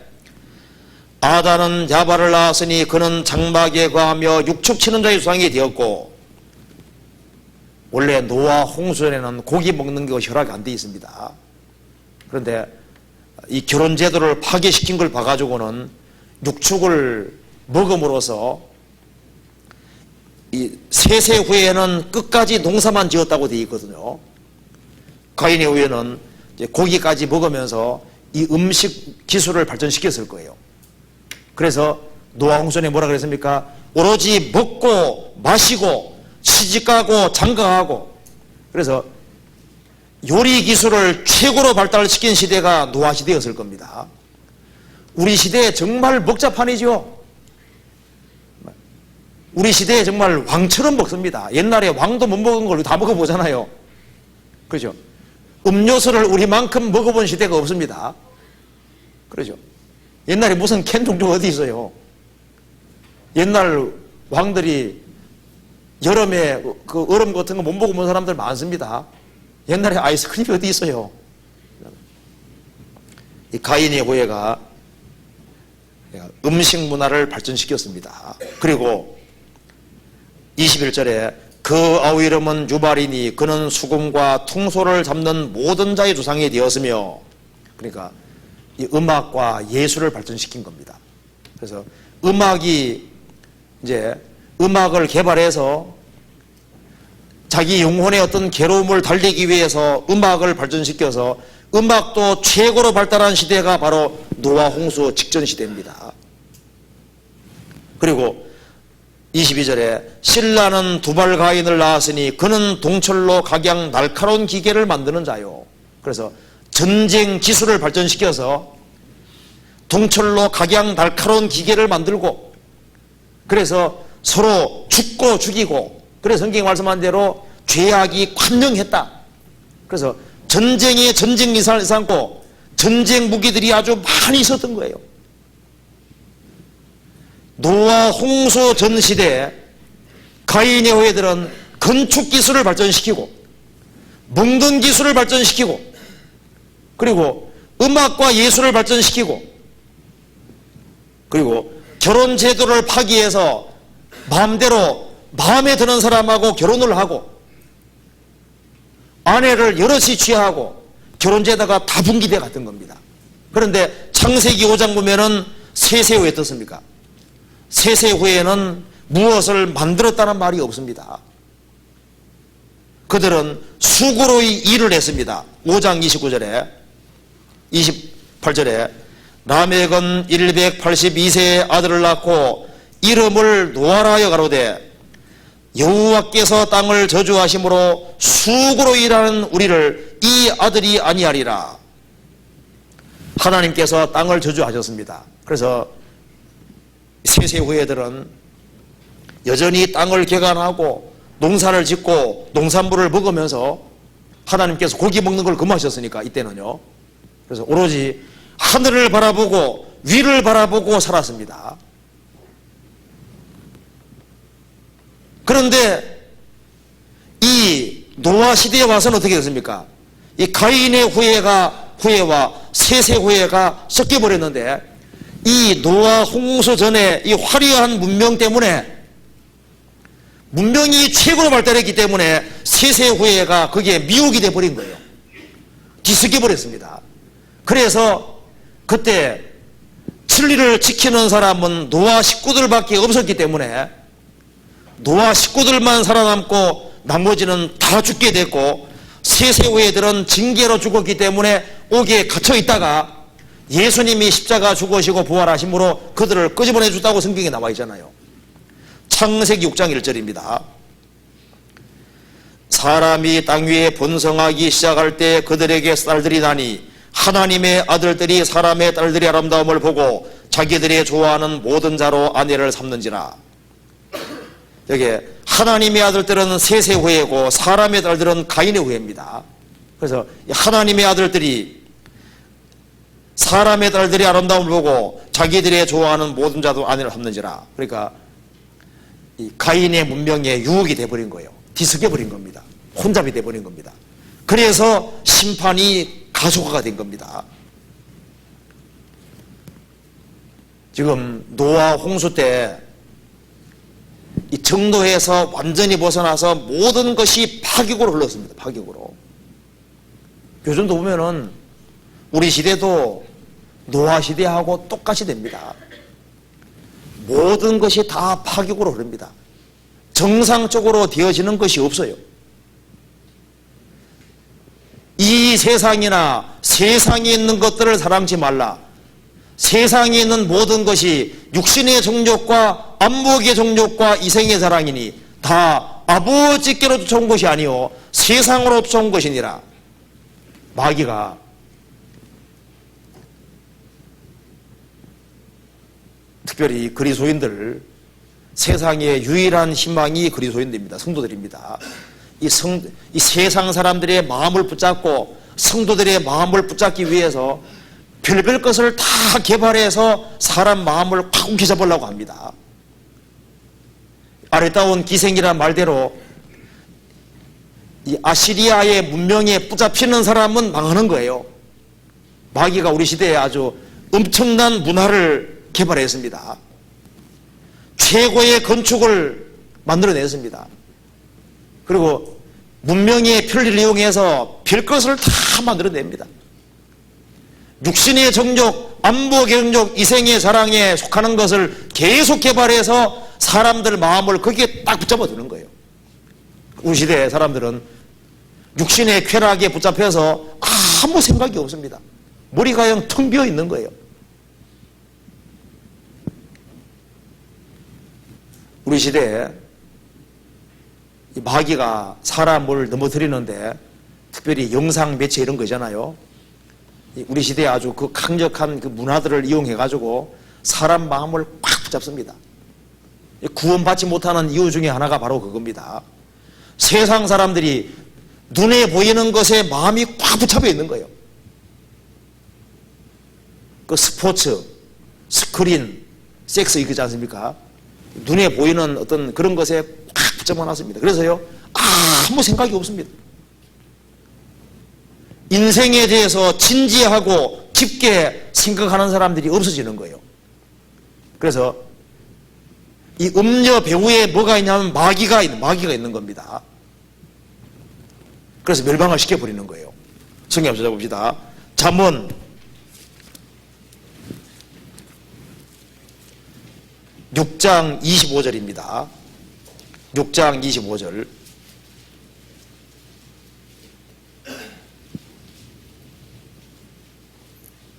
아담은 야발을 낳았으니 그는 장막에 거하며 육축치는 자의 조상이 되었고, 원래 노아 홍수전에는 고기 먹는 것이 허락이 안 돼 있습니다. 그런데 이 결혼제도를 파기시킨 걸 봐가지고는 육축을 먹음으로써 이 세세 후에는 끝까지 농사만 지었다고 되어 있거든요. 가인의 후에는 이제 고기까지 먹으면서 이 음식 기술을 발전시켰을 거예요. 그래서 노아 홍수전에 뭐라 그랬습니까? 오로지 먹고 마시고 시집가고 장가가고, 그래서 요리 기술을 최고로 발달시킨 시대가 노아 시대였을 겁니다. 우리 시대에 정말 먹자판이죠. 우리 시대에 정말 왕처럼 먹습니다. 옛날에 왕도 못 먹은 걸 다 먹어보잖아요. 그렇죠? 음료수를 우리만큼 먹어본 시대가 없습니다. 그렇죠? 옛날에 무슨 캔 종류가 어디 있어요? 옛날 왕들이 여름에 그 얼음 같은 거 못 먹어본 사람들 많습니다. 옛날에 아이스크림이 어디 있어요? 이 가인의 후예가 음식 문화를 발전시켰습니다. 그리고 21절에 그 아우 이름은 유발이니 그는 수금과 퉁소를 잡는 모든 자의 조상이 되었으며, 그러니까 이 음악과 예술을 발전시킨 겁니다. 그래서 음악이 이제 음악을 개발해서 자기 영혼의 어떤 괴로움을 달래기 위해서 음악을 발전시켜서 음악도 최고로 발달한 시대가 바로 노아 홍수 직전 시대입니다. 그리고 22절에 신라는 두발 가인을 낳았으니 그는 동철로 각양 날카로운 기계를 만드는 자요. 그래서 전쟁 기술을 발전시켜서 동철로 각양 날카로운 기계를 만들고, 그래서 서로 죽고 죽이고, 그래서 성경이 말씀한 대로 죄악이 관영했다. 그래서 전쟁에 전쟁 이상을 삼고 전쟁 무기들이 아주 많이 있었던 거예요. 노아 홍수 전 시대에 가인의 후예들은 건축 기술을 발전시키고 먹는 기술을 발전시키고 그리고 음악과 예술을 발전시키고 그리고 결혼 제도를 파기해서 마음대로 마음에 드는 사람하고 결혼을 하고 아내를 여럿이 취하고 결혼제도가 다분기돼 갔던 겁니다. 그런데 창세기 5장 보면은 세세 후에 어떻습니까? 세세 후에는 무엇을 만들었다는 말이 없습니다. 그들은 수고로이 일을 했습니다. 5장 29절에 28절에 라멕은 182세의 아들을 낳고 이름을 노아라 하여 가로되 여호와께서 땅을 저주하심으로 수고로 일하는 우리를 이 아들이 아니하리라. 하나님께서 땅을 저주하셨습니다. 그래서 세세 후예들은 여전히 땅을 개간하고 농사를 짓고 농산물을 먹으면서 하나님께서 고기 먹는 걸 금하셨으니까 이때는요. 그래서 오로지 하늘을 바라보고 위를 바라보고 살았습니다. 그런데 이 노아 시대에 와서는 어떻게 됐습니까? 이 가인의 후예와 세세 후예가 섞여버렸는데 이 노아 홍수 전에 이 화려한 문명 때문에 문명이 최고로 발달했기 때문에 세세 후예가 거기에 미혹이 돼버린 거예요. 뒤섞여버렸습니다. 그래서 그때 진리를 지키는 사람은 노아 식구들밖에 없었기 때문에 노아 식구들만 살아남고 나머지는 다 죽게 됐고 세세 후예들은 징계로 죽었기 때문에 옥에 갇혀 있다가 예수님이 십자가 죽으시고 부활하심으로 그들을 끄집어내 줬다고 성경에 나와 있잖아요. 창세기 6장 1절입니다. 사람이 땅 위에 번성하기 시작할 때 그들에게 딸들이 나니 하나님의 아들들이 사람의 딸들의 아름다움을 보고 자기들이 좋아하는 모든 자로 아내를 삼는지라. 여기 하나님의 아들들은 세세 후예고 사람의 딸들은 가인의 후예입니다. 그래서 하나님의 아들들이 사람의 딸들이 아름다움을 보고 자기들이 좋아하는 모든 자도 아내를 삼는지라. 그러니까 이 가인의 문명에 유혹이 돼버린 거예요. 뒤섞여버린 겁니다. 혼잡이 돼버린 겁니다. 그래서 심판이 가속화가 된 겁니다. 지금 노아 홍수 때 이 정도에서 완전히 벗어나서 모든 것이 파격으로 흘렀습니다. 파격으로. 요즘도 보면은 우리 시대도 노아 시대하고 똑같이 됩니다. 모든 것이 다 파격으로 흐릅니다. 정상적으로 되어지는 것이 없어요. 이 세상이나 세상에 있는 것들을 사랑치 말라. 세상에 있는 모든 것이 육신의 정욕과 안목의 정욕과 이생의 사랑이니 다 아버지께로 쫓아온 것이 아니요 세상으로 쫓아온 것이니라. 마귀가 특별히 그리스도인들, 세상의 유일한 희망이 그리스도인들입니다. 성도들입니다. 이 세상 사람들의 마음을 붙잡고 성도들의 마음을 붙잡기 위해서 별별 것을 다 개발해서 사람 마음을 팍 움켜잡으려고 합니다. 아름다운 기생이란 말대로 이 아시리아의 문명에 붙잡히는 사람은 망하는 거예요. 마귀가 우리 시대에 아주 엄청난 문화를 개발했습니다. 최고의 건축을 만들어냈습니다. 그리고 문명의 편리를 이용해서 별것을 다 만들어냅니다. 육신의 정욕, 안목의 정욕, 이생의 사랑에 속하는 것을 계속 개발해서 사람들 마음을 거기에 딱 붙잡아두는 거예요. 우리 시대의 사람들은 육신의 쾌락에 붙잡혀서 아무 생각이 없습니다. 머리가 그냥 텅 비어 있는 거예요. 우리 시대에 이 마귀가 사람을 넘어뜨리는데 특별히 영상 매체 이런 거 있잖아요. 우리 시대에 아주 그 강력한 그 문화들을 이용해 가지고 사람 마음을 꽉 붙잡습니다. 구원받지 못하는 이유 중에 하나가 바로 그겁니다. 세상 사람들이 눈에 보이는 것에 마음이 꽉 붙잡혀 있는 거예요. 그 스포츠, 스크린, 섹스 이거지 않습니까? 눈에 보이는 어떤 그런 것에 꽉 붙잡아 놨습니다. 그래서요, 아무 생각이 없습니다. 인생에 대해서 진지하고 깊게 생각하는 사람들이 없어지는 거예요. 그래서 이 음녀 배후에 뭐가 있냐면 마귀가 있는 겁니다. 그래서 멸망을 시켜버리는 거예요. 성경 한번 찾아봅시다. 잠언 6장 25절입니다. 6장 25절.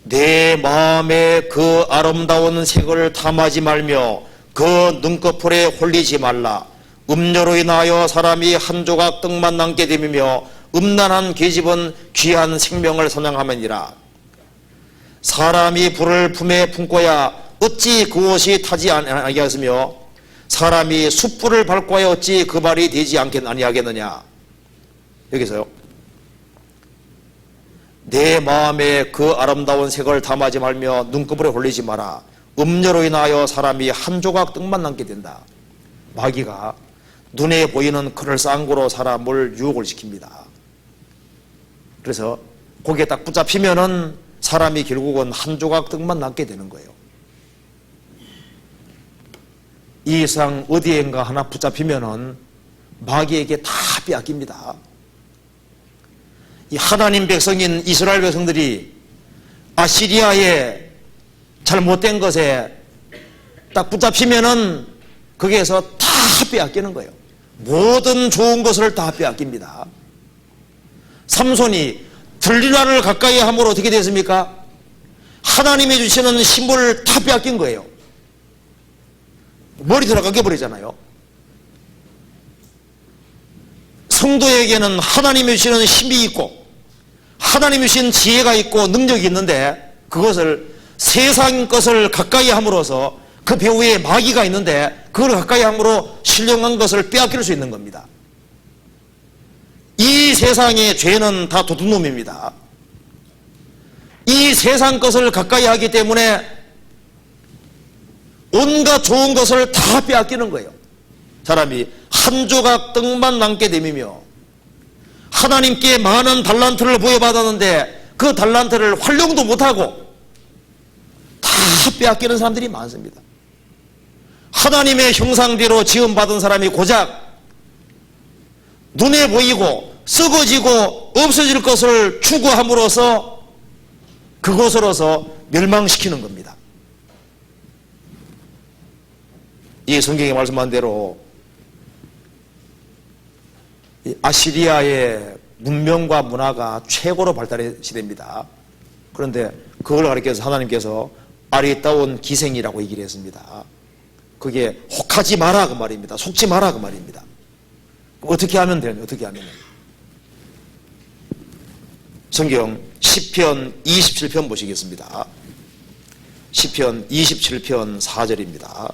내 마음에 그 아름다운 색을 탐하지 말며 그 눈꺼풀에 홀리지 말라. 음료로 인하여 사람이 한 조각 떡만 남게 되며 음란한 계집은 귀한 생명을 사냥하느니라. 사람이 불을 품에 품고야 어찌 그 옷이 타지 아니하겠으며 사람이 숯불을 밟고야 어찌 그 발이 되지 아니하겠느냐. 여기서요, 내 마음에 그 아름다운 색을 탐하지 말며 눈꺼풀에 홀리지 마라. 음료로 인하여 사람이 한 조각 떡만 남게 된다. 마귀가 눈에 보이는 그럴싸한 거로 사람을 유혹을 시킵니다. 그래서 거기에 딱 붙잡히면은 사람이 결국은 한 조각 떡만 남게 되는 거예요. 이 이상 어디엔가 하나 붙잡히면은 마귀에게 다 빼앗깁니다. 이 하나님 백성인 이스라엘 백성들이 아시리아의 잘못된 것에 딱 붙잡히면은 거기에서 다 빼앗기는 거예요. 모든 좋은 것을 다 빼앗깁니다. 삼손이 들리나를 가까이 함으로 어떻게 됐습니까? 하나님이 주시는 신분을 다 빼앗긴 거예요. 머리 들어가게 버리잖아요. 성도에게는 하나님이 주시는 힘이 있고 하나님이 주신 지혜가 있고 능력이 있는데 그것을 세상 것을 가까이 함으로써 그 배후에 마귀가 있는데 그걸 가까이 함으로 신령한 것을 빼앗길 수 있는 겁니다. 이 세상의 죄는 다 도둑놈입니다. 이 세상 것을 가까이 하기 때문에 온갖 좋은 것을 다 빼앗기는 거예요. 사람이 한 조각 떡만 남게 되며 하나님께 많은 달란트를 부여받았는데 그 달란트를 활용도 못하고 다 빼앗기는 사람들이 많습니다. 하나님의 형상대로 지음받은 사람이 고작 눈에 보이고 썩어지고 없어질 것을 추구함으로써 그것으로서 멸망시키는 겁니다. 이 성경에 말씀한 대로 아시리아의 문명과 문화가 최고로 발달한 시대입니다. 그런데 그걸 가리켜서 하나님께서 아리따운 기생이라고 얘기를 했습니다. 그게 혹하지 마라 그 말입니다. 속지 마라 그 말입니다. 어떻게 하면 되냐? 어떻게 하면 성경 시편 27편 보시겠습니다. 시편 27편 4절입니다.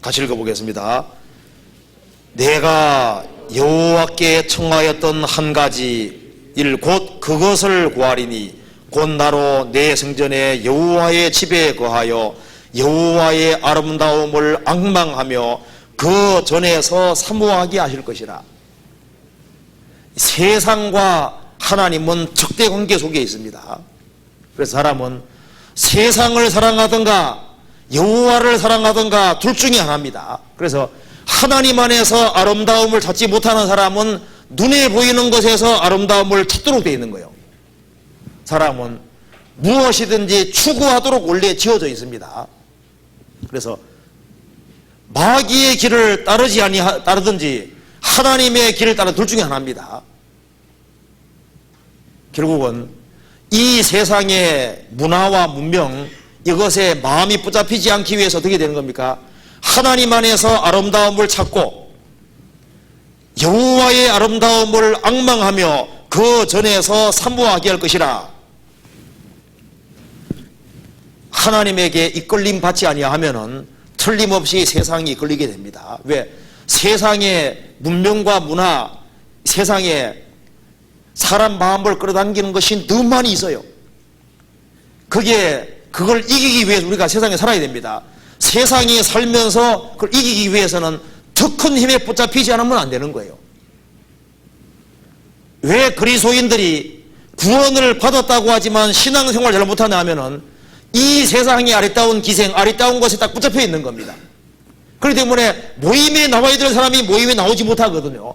같이 읽어보겠습니다. 내가 여호와께 청하였던 한 가지 일 곧 그것을 구하리니 곧 나로 내 성전에 여호와의 집에 거하여 여호와의 아름다움을 앙망하며 그 전에서 사모하게 하실 것이라. 세상과 하나님은 적대관계 속에 있습니다. 그래서 사람은 세상을 사랑하든가 여호와를 사랑하든가 둘 중에 하나입니다. 그래서 하나님 안에서 아름다움을 찾지 못하는 사람은 눈에 보이는 것에서 아름다움을 찾도록 되어 있는 거예요. 사람은 무엇이든지 추구하도록 원래 지어져 있습니다. 그래서 마귀의 길을 따르든지 하나님의 길을 따르 둘 중에 하나입니다. 결국은 이 세상의 문화와 문명 이것에 마음이 붙잡히지 않기 위해서 어떻게 되는 겁니까? 하나님 안에서 아름다움을 찾고 여호와의 아름다움을 앙망하며 그 전에서 사모하게 할 것이라. 하나님에게 이끌림 받지 아니하면은 틀림없이 세상이 이끌리게 됩니다. 왜? 세상의 문명과 문화, 세상에 사람 마음을 끌어당기는 것이 너무 많이 있어요. 그걸 이기기 위해서 우리가 세상에 살아야 됩니다. 세상에 살면서 그걸 이기기 위해서는 더 큰 힘에 붙잡히지 않으면 안 되는 거예요. 왜 그리스도인들이 구원을 받았다고 하지만 신앙생활을 잘 못하냐 하면은 이 세상의 아리따운 기생, 아리따운 것에 딱 붙잡혀 있는 겁니다. 그렇기 때문에 모임에 나와야 될 사람이 모임에 나오지 못하거든요.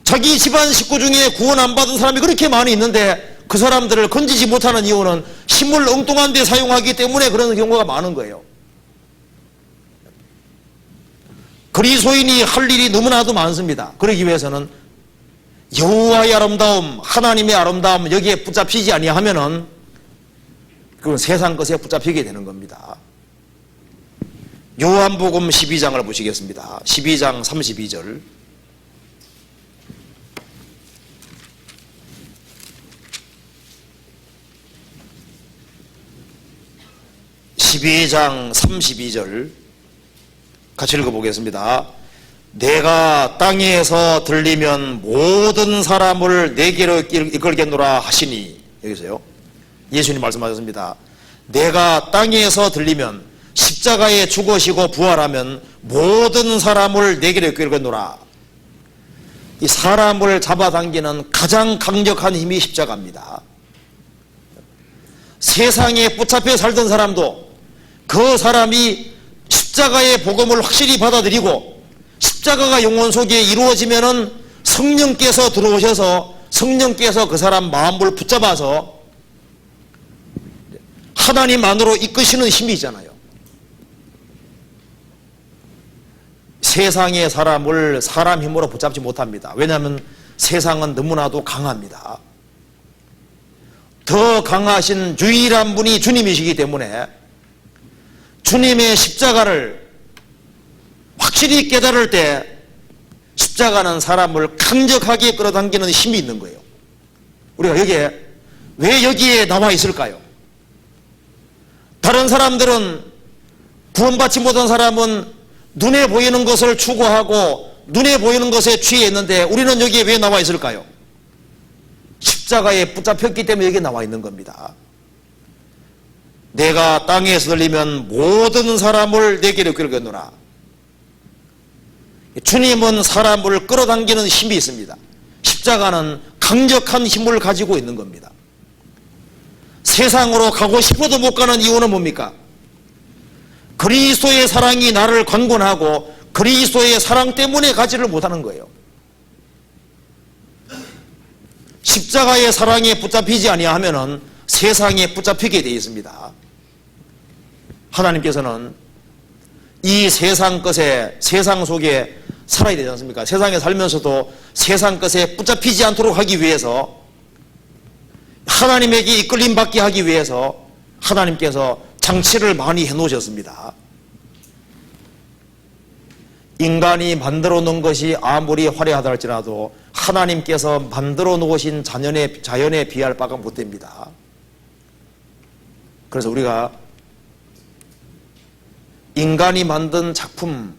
자기 집안 식구 중에 구원 안 받은 사람이 그렇게 많이 있는데 그 사람들을 건지지 못하는 이유는 힘을 엉뚱한 데 사용하기 때문에 그런 경우가 많은 거예요. 그리스도인이 할 일이 너무나도 많습니다. 그러기 위해서는 여호와의 아름다움, 하나님의 아름다움 여기에 붙잡히지 아니하면은 그건 세상 것에 붙잡히게 되는 겁니다. 요한복음 12장을 보시겠습니다. 12장 32절. 12장 32절 같이 읽어보겠습니다. 내가 땅에서 들리면 모든 사람을 내게로 이끌겠노라 하시니. 여기서요 예수님 말씀하셨습니다. 내가 땅에서 들리면 십자가에 죽으시고 부활하면 모든 사람을 내게로 이끌겠노라. 이 사람을 잡아당기는 가장 강력한 힘이 십자가입니다. 세상에 붙잡혀 살던 사람도 그 사람이 십자가의 복음을 확실히 받아들이고 십자가가 영혼 속에 이루어지면은 성령께서 들어오셔서 성령께서 그 사람 마음을 붙잡아서 하나님 안으로 이끄시는 힘이 있잖아요. 세상의 사람을 사람 힘으로 붙잡지 못합니다. 왜냐하면 세상은 너무나도 강합니다. 더 강하신 유일한 분이 주님이시기 때문에 주님의 십자가를 확실히 깨달을 때 십자가는 사람을 강력하게 끌어당기는 힘이 있는 거예요. 우리가 왜 여기에 나와 있을까요? 다른 사람들은 구원받지 못한 사람은 눈에 보이는 것을 추구하고 눈에 보이는 것에 취해 있는데 우리는 여기에 왜 나와 있을까요? 십자가에 붙잡혔기 때문에 여기에 나와 있는 겁니다. 내가 땅에서 들리면 모든 사람을 내게로 끌겠노라. 주님은 사람을 끌어당기는 힘이 있습니다. 십자가는 강력한 힘을 가지고 있는 겁니다. 세상으로 가고 싶어도 못 가는 이유는 뭡니까? 그리스도의 사랑이 나를 강권하고 그리스도의 사랑 때문에 가지를 못하는 거예요. 십자가의 사랑에 붙잡히지 아니하면은 세상에 붙잡히게 되어 있습니다. 하나님께서는 이 세상 것에, 세상 속에 살아야 되지 않습니까? 세상에 살면서도 세상 것에 붙잡히지 않도록 하기 위해서, 하나님에게 이끌림 받게 하기 위해서 하나님께서 장치를 많이 해놓으셨습니다. 인간이 만들어 놓은 것이 아무리 화려하다 할지라도 하나님께서 만들어 놓으신 자연에 비할 바가 못 됩니다. 그래서 우리가 인간이 만든 작품,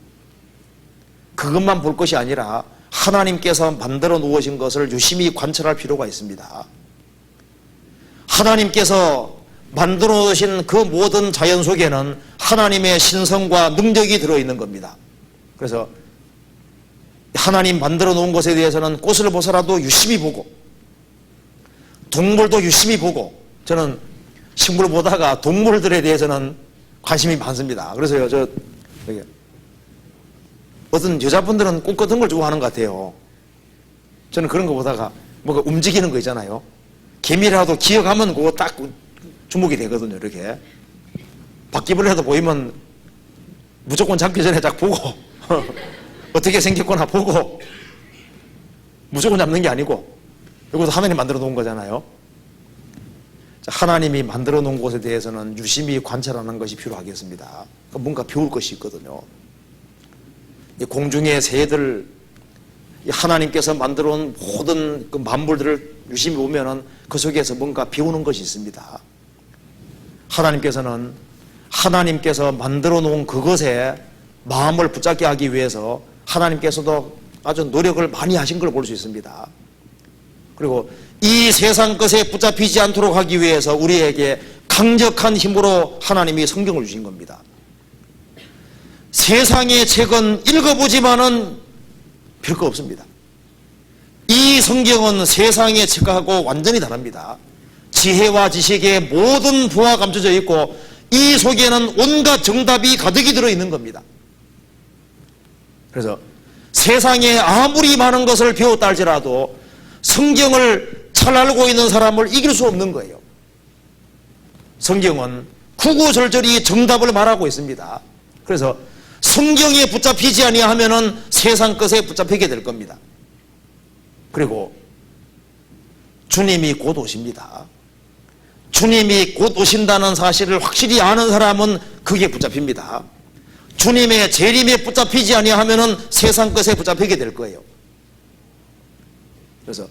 그것만 볼 것이 아니라 하나님께서 만들어 놓으신 것을 유심히 관찰할 필요가 있습니다. 하나님께서 만들어 놓으신 그 모든 자연 속에는 하나님의 신성과 능력이 들어있는 겁니다. 그래서 하나님 만들어 놓은 것에 대해서는 꽃을 보서라도 유심히 보고, 동물도 유심히 보고, 저는 식물 보다가 동물들에 대해서는 관심이 많습니다. 그래서요, 어떤 여자분들은 꽃 같은 걸 좋아하는 것 같아요. 저는 그런 거 보다가 뭔가 움직이는 거 있잖아요. 개미라도 기어가면 그거 딱 주목이 되거든요. 이렇게 바퀴벌레라도 보이면 무조건 잡기 전에 딱 보고 어떻게 생겼거나 보고, 무조건 잡는 게 아니고, 이것도 하나님이 만들어 놓은 거잖아요. 하나님이 만들어 놓은 것에 대해서는 유심히 관찰하는 것이 필요하겠습니다. 뭔가 배울 것이 있거든요. 공중의 새들, 하나님께서 만들어 놓은 모든 그 만물들을 유심히 보면은 그 속에서 뭔가 배우는 것이 있습니다. 하나님께서 만들어 놓은 그것에 마음을 붙잡게 하기 위해서 하나님께서도 아주 노력을 많이 하신 걸 볼 수 있습니다. 그리고 이 세상 것에 붙잡히지 않도록 하기 위해서 우리에게 강력한 힘으로 하나님이 성경을 주신 겁니다. 세상의 책은 읽어보지만은 별거 없습니다. 이 성경은 세상의 책하고 완전히 다릅니다. 지혜와 지식의 모든 부가 감춰져 있고 이 속에는 온갖 정답이 가득히 들어있는 겁니다. 그래서 세상에 아무리 많은 것을 배웠다 할지라도 성경을 잘 알고 있는 사람을 이길 수 없는 거예요. 성경은 구구절절히 정답을 말하고 있습니다. 그래서 성경에 붙잡히지 아니하면은 세상 것에 붙잡히게 될 겁니다. 그리고 주님이 곧 오십니다. 주님이 곧 오신다는 사실을 확실히 아는 사람은 그게 붙잡힙니다. 주님의 재림에 붙잡히지 아니하면은 세상 것에 붙잡히게 될 거예요. 그래서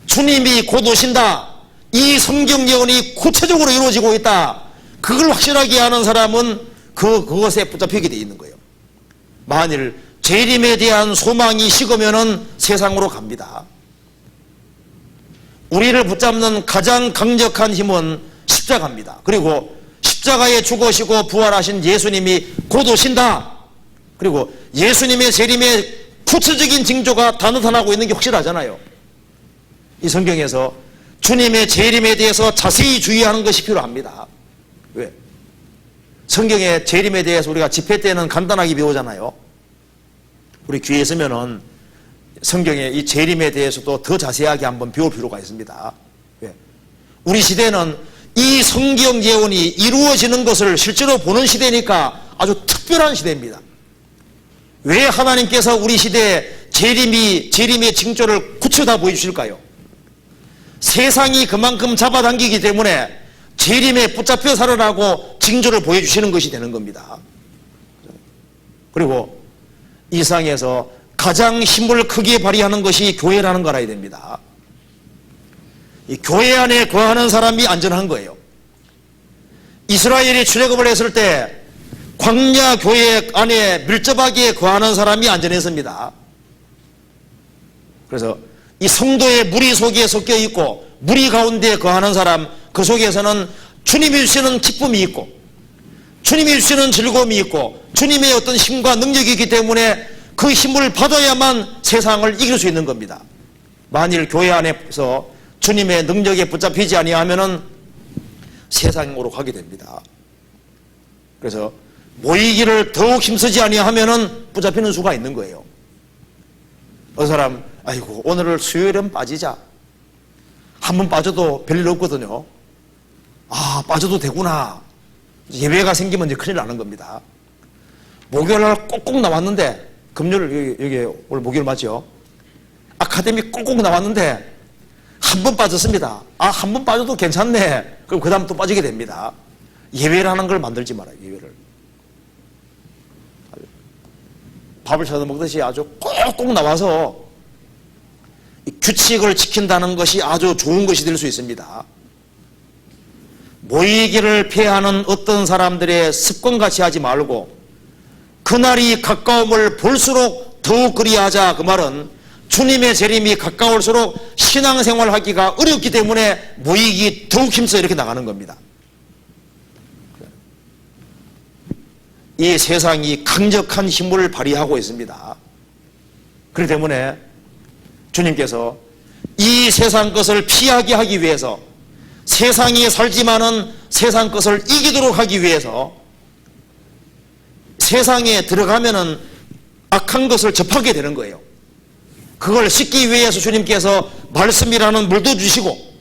주님이 곧 오신다, 이 성경 예언이 구체적으로 이루어지고 있다, 그걸 확실하게 아는 사람은 그것에 붙잡히게 돼 있는 거예요. 만일 재림에 대한 소망이 식으면은 세상으로 갑니다. 우리를 붙잡는 가장 강력한 힘은 십자가입니다. 그리고 십자가에 죽으시고 부활하신 예수님이 곧 오신다. 그리고 예수님의 재림의 구체적인 징조가 다 나타나고 있는 게 확실하잖아요. 이 성경에서 주님의 재림에 대해서 자세히 주의하는 것이 필요합니다. 왜? 성경의 재림에 대해서 우리가 집회 때는 간단하게 배우잖아요. 우리 귀에 있으면은 성경의 이 재림에 대해서도 더 자세하게 한번 배울 필요가 있습니다. 왜? 우리 시대는 이 성경 예언이 이루어지는 것을 실제로 보는 시대니까 아주 특별한 시대입니다. 왜 하나님께서 우리 시대에 재림의 징조를 구체다 보여주실까요? 세상이 그만큼 잡아당기기 때문에 재림에 붙잡혀 살아나고 징조를 보여주시는 것이 되는 겁니다. 그리고 이 세상에서 가장 힘을 크게 발휘하는 것이 교회라는 걸 알아야 됩니다. 이 교회 안에 거하는 사람이 안전한 거예요. 이스라엘이 출애굽을 했을 때 광야 교회 안에 밀접하게 거하는 사람이 안전했습니다. 그래서 이 성도의 무리 속에 섞여 있고 무리 가운데 거하는 사람, 그 속에서는 주님이 주시는 기쁨이 있고 주님이 주시는 즐거움이 있고 주님의 어떤 힘과 능력이 있기 때문에 그 힘을 받아야만 세상을 이길 수 있는 겁니다. 만일 교회 안에서 주님의 능력에 붙잡히지 아니하면은 세상으로 가게 됩니다. 그래서 모이기를 더욱 힘쓰지 아니하면은 붙잡히는 수가 있는 거예요. 어느 사람, 아이고 오늘을 수요일은 빠지자. 한 번 빠져도 별일 없거든요. 아, 빠져도 되구나. 예외가 생기면 이제 큰일 나는 겁니다. 목요일날 꼭꼭 나왔는데, 금요일, 여기 오늘 목요일 맞죠? 아카데미 꼭꼭 나왔는데, 한 번 빠졌습니다. 아, 한 번 빠져도 괜찮네. 그럼 그 다음 또 빠지게 됩니다. 예외라는 걸 만들지 말아요, 예외를. 밥을 찾아 먹듯이 아주 꼭꼭 나와서 규칙을 지킨다는 것이 아주 좋은 것이 될 수 있습니다. 모이기를 피하는 어떤 사람들의 습관같이 하지 말고 그날이 가까움을 볼수록 더욱 그리하자. 그 말은 주님의 재림이 가까울수록 신앙생활하기가 어렵기 때문에 모이기 더욱 힘써 이렇게 나가는 겁니다. 이 세상이 강력한 힘을 발휘하고 있습니다. 그렇기 때문에 주님께서 이 세상 것을 피하게 하기 위해서 세상에 살지만은 세상 것을 이기도록 하기 위해서 세상에 들어가면은 악한 것을 접하게 되는 거예요. 그걸 씻기 위해서 주님께서 말씀이라는 물도 주시고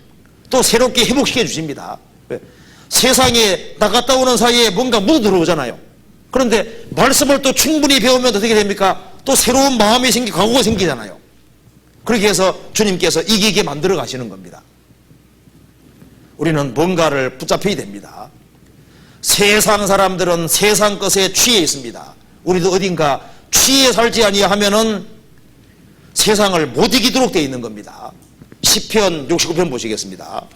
또 새롭게 회복시켜 주십니다. 세상에 나갔다 오는 사이에 뭔가 묻어 들어오잖아요. 그런데 말씀을 또 충분히 배우면 어떻게 됩니까? 또 새로운 마음이 생기고 각오가 생기잖아요. 그렇게 해서 주님께서 이기게 만들어 가시는 겁니다. 우리는 뭔가를 붙잡혀야 됩니다. 세상 사람들은 세상 것에 취해 있습니다. 우리도 어딘가 취해 살지 아니하면은 세상을 못 이기도록 되어 있는 겁니다. 시편 69편 보시겠습니다.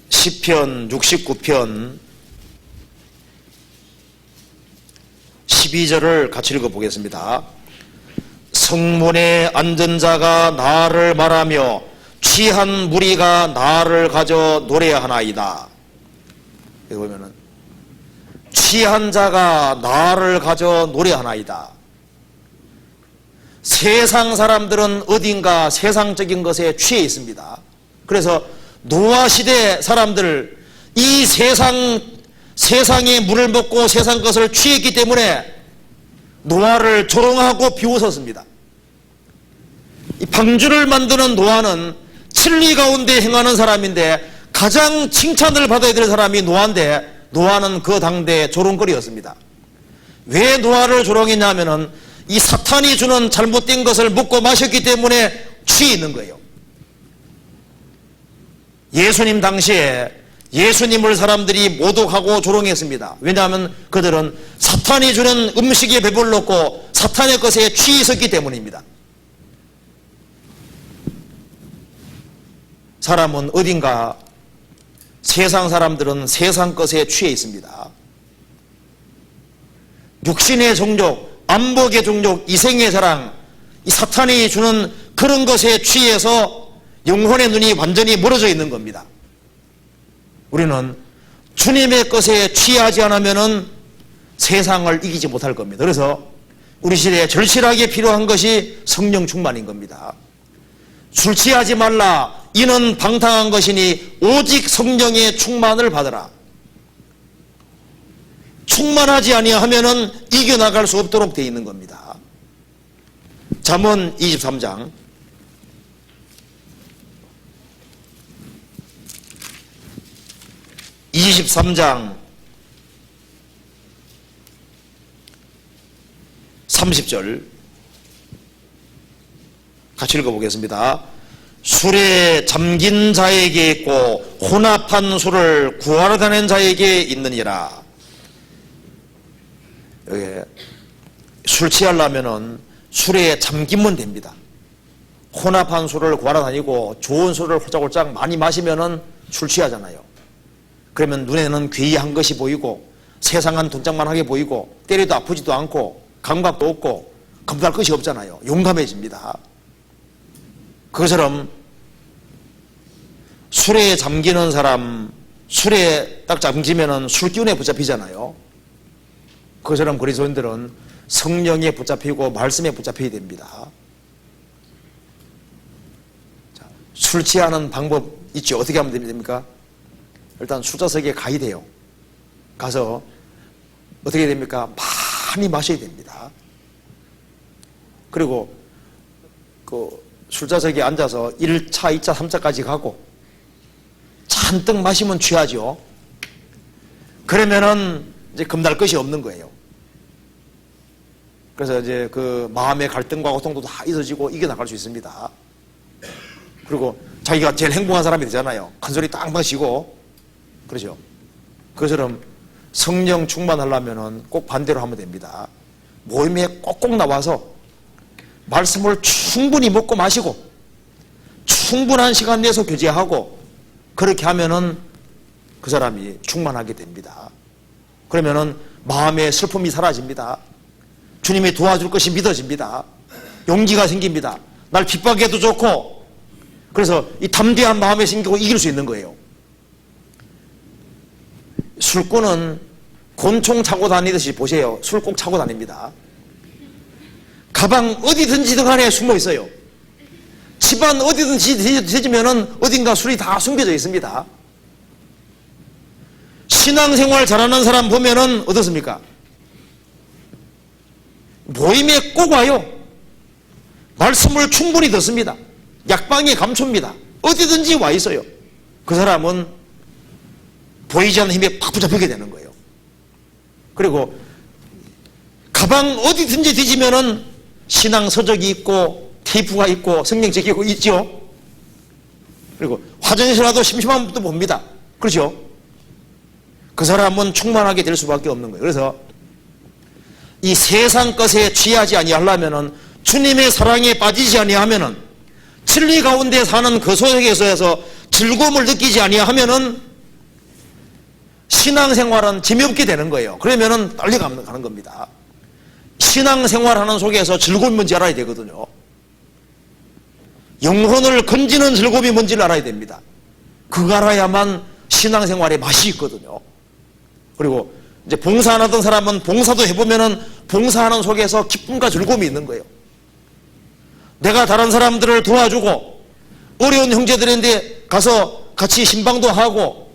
시편 69편 12절을 같이 읽어보겠습니다. 성문에 앉은 자가 나를 말하며 취한 무리가 나를 가져 노래하나이다. 여기 보면은 취한 자가 나를 가져 노래하나이다. 세상 사람들은 어딘가 세상적인 것에 취해 있습니다. 그래서 노아 시대 사람들 이 세상의 물을 먹고 세상 것을 취했기 때문에 노아를 조롱하고 비웃었습니다. 이 방주를 만드는 노아는 진리 가운데 행하는 사람인데 가장 칭찬을 받아야 될 사람이 노아인데 노아는 그 당대의 조롱거리였습니다. 왜 노아를 조롱했냐면은 이 사탄이 주는 잘못된 것을 먹고 마셨기 때문에 취해 있는 거예요. 예수님 당시에 예수님을 사람들이 모독하고 조롱했습니다. 왜냐하면 그들은 사탄이 주는 음식에 배불렀고 사탄의 것에 취해 있었기 때문입니다. 사람은 어딘가 세상 사람들은 세상 것에 취해 있습니다. 육신의 종족, 안목의 종족, 이생의 사랑, 이 사탄이 주는 그런 것에 취해서 영혼의 눈이 완전히 멀어져 있는 겁니다. 우리는 주님의 것에 취하지 않으면 세상을 이기지 못할 겁니다. 그래서 우리 시대에 절실하게 필요한 것이 성령 충만인 겁니다. 술 취하지 말라. 이는 방탕한 것이니 오직 성령의 충만을 받으라. 충만하지 아니하면은 이겨나갈 수 없도록 되어 있는 겁니다. 잠언 23장 23장 30절 같이 읽어보겠습니다. 술에 잠긴 자에게 있고 혼합한 술을 구하러 다니는 자에게 있느니라. 여기 술 취하려면은 술에 잠기면 됩니다. 혼합한 술을 구하러 다니고 좋은 술을 홀짝홀짝 많이 마시면은 술 취하잖아요. 그러면 눈에는 괴이한 것이 보이고 세상한 돈짝만하게 보이고 때려도 아프지도 않고 감각도 없고 겁날 것이 없잖아요. 용감해집니다. 그것처럼 술에 잠기는 사람, 술에 딱 잠기면은 술기운에 붙잡히잖아요. 그것처럼 그리스도인들은 성령에 붙잡히고 말씀에 붙잡혀야 됩니다. 자, 술 취하는 방법 있죠. 어떻게 하면 됩니까? 일단 술자석에 가야 돼요. 가서 어떻게 됩니까? 많이 마셔야 됩니다. 그리고 그 술자석에 앉아서 1차, 2차, 3차까지 가고 잔뜩 마시면 취하죠. 그러면은 이제 겁날 것이 없는 거예요. 그래서 이제 그 마음의 갈등과 고통도 다 잊어지고 이겨나갈 수 있습니다. 그리고 자기가 제일 행복한 사람이 되잖아요. 큰 소리 땅땅 쉬고. 그렇죠. 그것처럼 성령 충만하려면은 꼭 반대로 하면 됩니다. 모임에 꼭꼭 나와서 말씀을 충분히 먹고 마시고 충분한 시간 내서 교제하고 그렇게 하면은 그 사람이 충만하게 됩니다. 그러면은 마음의 슬픔이 사라집니다. 주님이 도와줄 것이 믿어집니다. 용기가 생깁니다. 날 핍박해도 좋고 그래서 이 담대한 마음이 생기고 이길 수 있는 거예요. 술꾼은 곤총 차고 다니듯이 보세요. 술 꼭 차고 다닙니다. 가방 어디든지 간에 숨어 있어요. 집안 어디든지 뒤지면은 어딘가 술이 다 숨겨져 있습니다. 신앙생활 잘하는 사람 보면은 어떻습니까? 모임에 꼭 와요. 말씀을 충분히 듣습니다. 약방에 감춥니다. 어디든지 와 있어요. 그 사람은 보이지 않는 힘에 팍 붙잡히게 되는 거예요. 그리고 가방 어디든지 뒤지면은 신앙 서적이 있고 테이프가 있고 성경책이 있죠. 그리고 화장실 가도 심심한 분도 봅니다. 그렇죠? 그 사람은 충만하게 될 수밖에 없는 거예요. 그래서 이 세상 것에 취하지 아니하려면은 주님의 사랑에 빠지지 아니하면은 진리 가운데 사는 그 속에서 즐거움을 느끼지 아니하면은 신앙생활은 재미없게 되는 거예요. 그러면은 딸려가는 겁니다. 신앙생활하는 속에서 즐거움이 뭔지 알아야 되거든요. 영혼을 건지는 즐거움이 뭔지를 알아야 됩니다. 그거 알아야만 신앙생활에 맛이 있거든요. 그리고 이제 봉사 안 하던 사람은 봉사도 해보면은 봉사하는 속에서 기쁨과 즐거움이 있는 거예요. 내가 다른 사람들을 도와주고 어려운 형제들인데 가서 같이 신방도 하고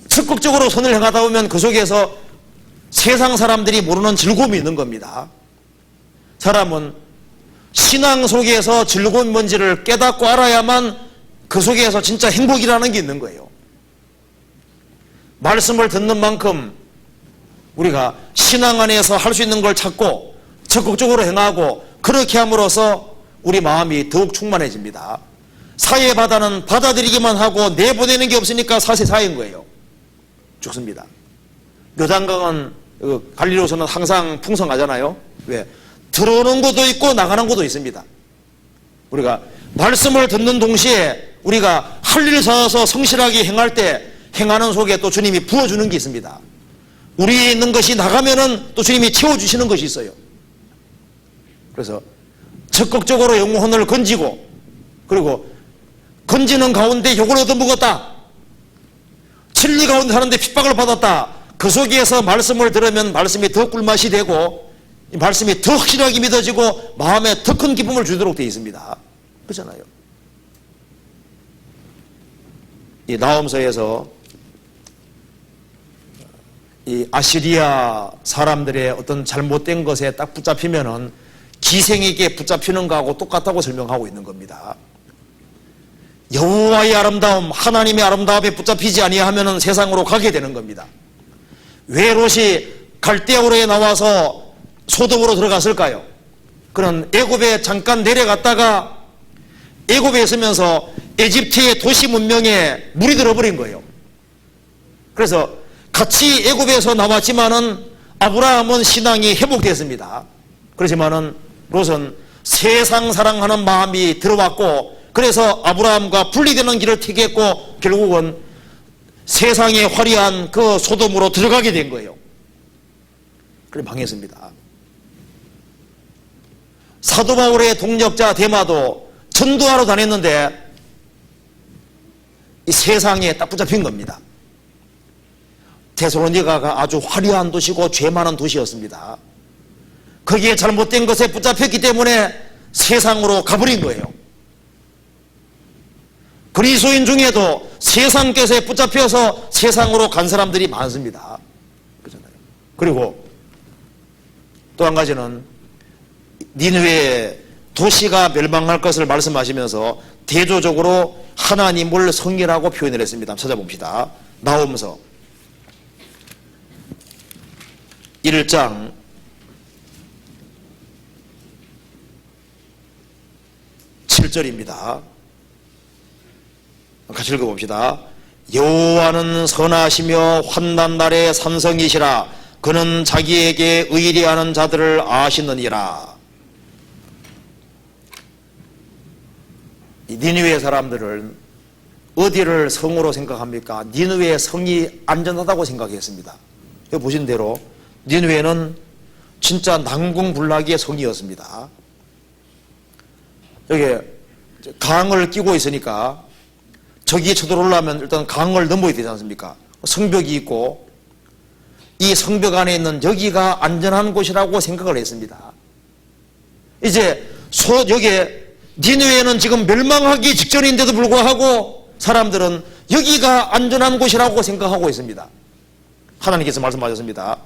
적극적으로 선을 행하다 보면 그 속에서 세상 사람들이 모르는 즐거움이 있는 겁니다. 사람은 신앙 속에서 즐거움이 뭔지를 깨닫고 알아야만 그 속에서 진짜 행복이라는 게 있는 거예요. 말씀을 듣는 만큼 우리가 신앙 안에서 할 수 있는 걸 찾고 적극적으로 행하고 그렇게 함으로써 우리 마음이 더욱 충만해집니다. 사회 바다는 받아들이기만 하고 내보내는 게 없으니까 사세사인 거예요. 죽습니다. 요단강은 갈릴리로서는 항상 풍성하잖아요. 왜? 들어오는 것도 있고 나가는 것도 있습니다. 우리가 말씀을 듣는 동시에 우리가 할 일을 찾아서 성실하게 행할 때 행하는 속에 또 주님이 부어주는 게 있습니다. 우리에 있는 것이 나가면은 또 주님이 채워주시는 것이 있어요. 그래서 적극적으로 영혼을 건지고 그리고 건지는 가운데 욕을 얻어먹었다. 진리 가운데 사는데 핍박을 받았다. 그 속에서 말씀을 들으면 말씀이 더 꿀맛이 되고 이 말씀이 더 확실하게 믿어지고 마음에 더 큰 기쁨을 주도록 되어 있습니다. 그렇잖아요. 이 나홈서에서 이 아시리아 사람들의 어떤 잘못된 것에 딱 붙잡히면은 기생에게 붙잡히는 거하고 똑같다고 설명하고 있는 겁니다. 여호와의 아름다움, 하나님의 아름다움에 붙잡히지 아니하면은 세상으로 가게 되는 겁니다. 왜 롯이 갈대아우르에 나와서 소돔으로 들어갔을까요? 그는 애굽에 잠깐 내려갔다가 애굽에 있으면서 에집트의 도시 문명에 물이 들어버린 거예요. 그래서 같이 애굽에서 나왔지만은 아브라함은 신앙이 회복됐습니다. 그렇지만은 롯은 세상 사랑하는 마음이 들어왔고 그래서 아브라함과 분리되는 길을 택했고 결국은 세상의 화려한 그 소돔으로 들어가게 된 거예요. 그래 망했습니다. 사도 바울의 동력자 데마도 전도하러 다녔는데 이 세상에 딱 붙잡힌 겁니다. 데살로니가가 아주 화려한 도시고 죄 많은 도시였습니다. 거기에 잘못된 것에 붙잡혔기 때문에 세상으로 가버린 거예요. 그리스도인 중에도 세상 것에 붙잡혀서 세상으로 간 사람들이 많습니다. 그렇잖아요. 그리고 또 한 가지는 니느웨 도시가 멸망할 것을 말씀하시면서 대조적으로 하나님을 성이라고 표현을 했습니다. 찾아봅시다. 나홈서 1장 7절입니다. 같이 읽어봅시다. 여호와는 선하시며 환난 날에 산성이시라. 그는 자기에게 의리하는 자들을 아시느니라. 니느웨 사람들은 어디를 성으로 생각합니까? 니느웨 성이 안전하다고 생각했습니다. 여기 보신 대로 니느웨는 진짜 난공불락의 성이었습니다. 여기 강을 끼고 있으니까 적이 쳐들어오려면 일단 강을 넘어야 되지 않습니까? 성벽이 있고 이 성벽 안에 있는 여기가 안전한 곳이라고 생각을 했습니다. 이제 여기에 니느웨는 지금 멸망하기 직전인데도 불구하고 사람들은 여기가 안전한 곳이라고 생각하고 있습니다. 하나님께서 말씀하셨습니다.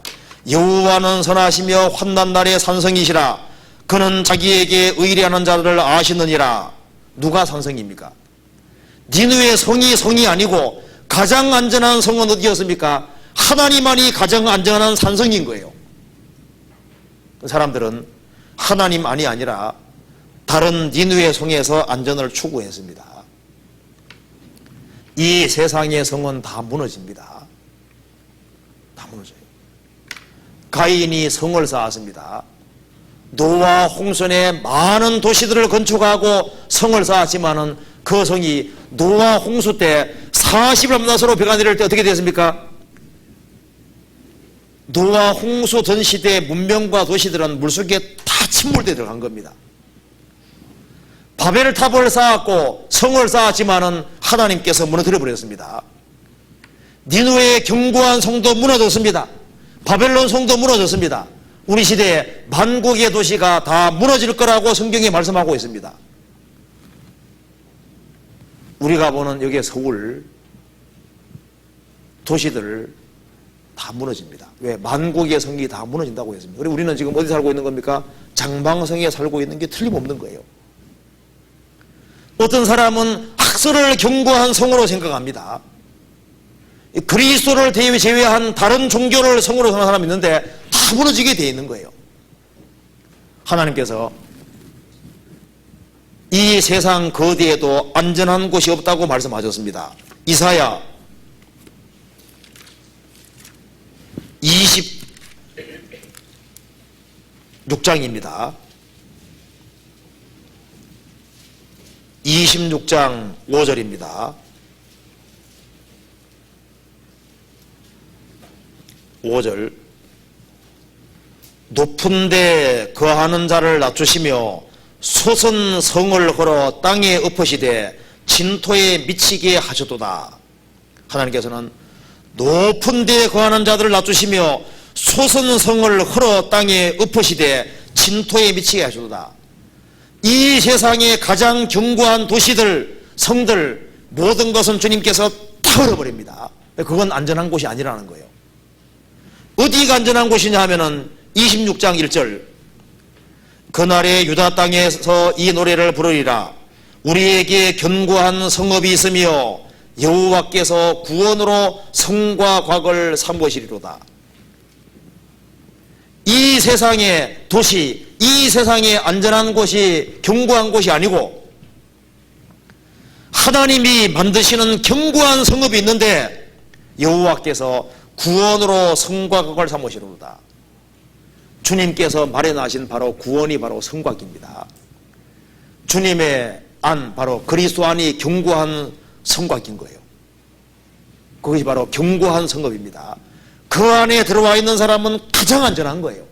여호와는 선하시며 환난 날에 산성이시라. 그는 자기에게 의리하는 자들을 아시느니라. 누가 산성입니까? 니느웨 성이 아니고 가장 안전한 성은 어디였습니까? 하나님만이 가장 안전한 산성인 거예요. 사람들은 하나님만이 아니라 다른 니느웨 성에서 안전을 추구했습니다. 이 세상의 성은 다 무너집니다. 다 무너져요. 가인이 성을 쌓았습니다. 노아 홍수에 많은 도시들을 건축하고 성을 쌓았지만은 그 성이 노아 홍수 때 40일 남나서로 비가 내릴 때 어떻게 됐습니까? 노아 홍수 전 시대의 문명과 도시들은 물속에 다 침몰되어 들어간 겁니다. 바벨탑을 쌓았고 성을 쌓았지만은 하나님께서 무너뜨려 버렸습니다. 니느웨의 견고한 성도 무너졌습니다. 바벨론 성도 무너졌습니다. 우리 시대에 만국의 도시가 다 무너질 거라고 성경이 말씀하고 있습니다. 우리가 보는 여기에 서울 도시들 다 무너집니다. 왜? 만국의 성이 다 무너진다고 했습니다. 그리고 우리는 지금 어디 살고 있는 겁니까? 장방성에 살고 있는 게 틀림없는 거예요. 어떤 사람은 학설을 견고한 성으로 생각합니다. 그리스도를 제외한 다른 종교를 성으로 생각하는 사람이 있는데 다 무너지게 되어 있는 거예요. 하나님께서 이 세상 거대에도 안전한 곳이 없다고 말씀하셨습니다. 이사야 26장입니다. 26장 5절입니다. 5절 높은 데 거하는 자를 낮추시며 솟은 성을 걸어 땅에 엎으시되 진토에 미치게 하셨도다. 하나님께서는 높은 데 거하는 자들을 낮추시며 솟은 성을 걸어 땅에 엎으시되 진토에 미치게 하셨도다. 이 세상의 가장 견고한 도시들, 성들 모든 것은 주님께서 다 얼어버립니다. 그건 안전한 곳이 아니라는 거예요. 어디가 안전한 곳이냐 하면은 26장 1절 그날에 유다 땅에서 이 노래를 부르리라. 우리에게 견고한 성읍이 있으며 여호와께서 구원으로 성과 곽을 삼으시리로다. 이 세상의 도시, 이 세상의 안전한 곳이 견고한 곳이 아니고 하나님이 만드시는 견고한 성읍이 있는데 여호와께서 구원으로 성과 곽을 삼으시리로다. 주님께서 마련하신 바로 구원이 바로 성곽입니다. 주님의 안, 바로 그리스도 안이 견고한 성곽인 거예요. 그것이 바로 견고한 성읍입니다. 그 안에 들어와 있는 사람은 가장 안전한 거예요.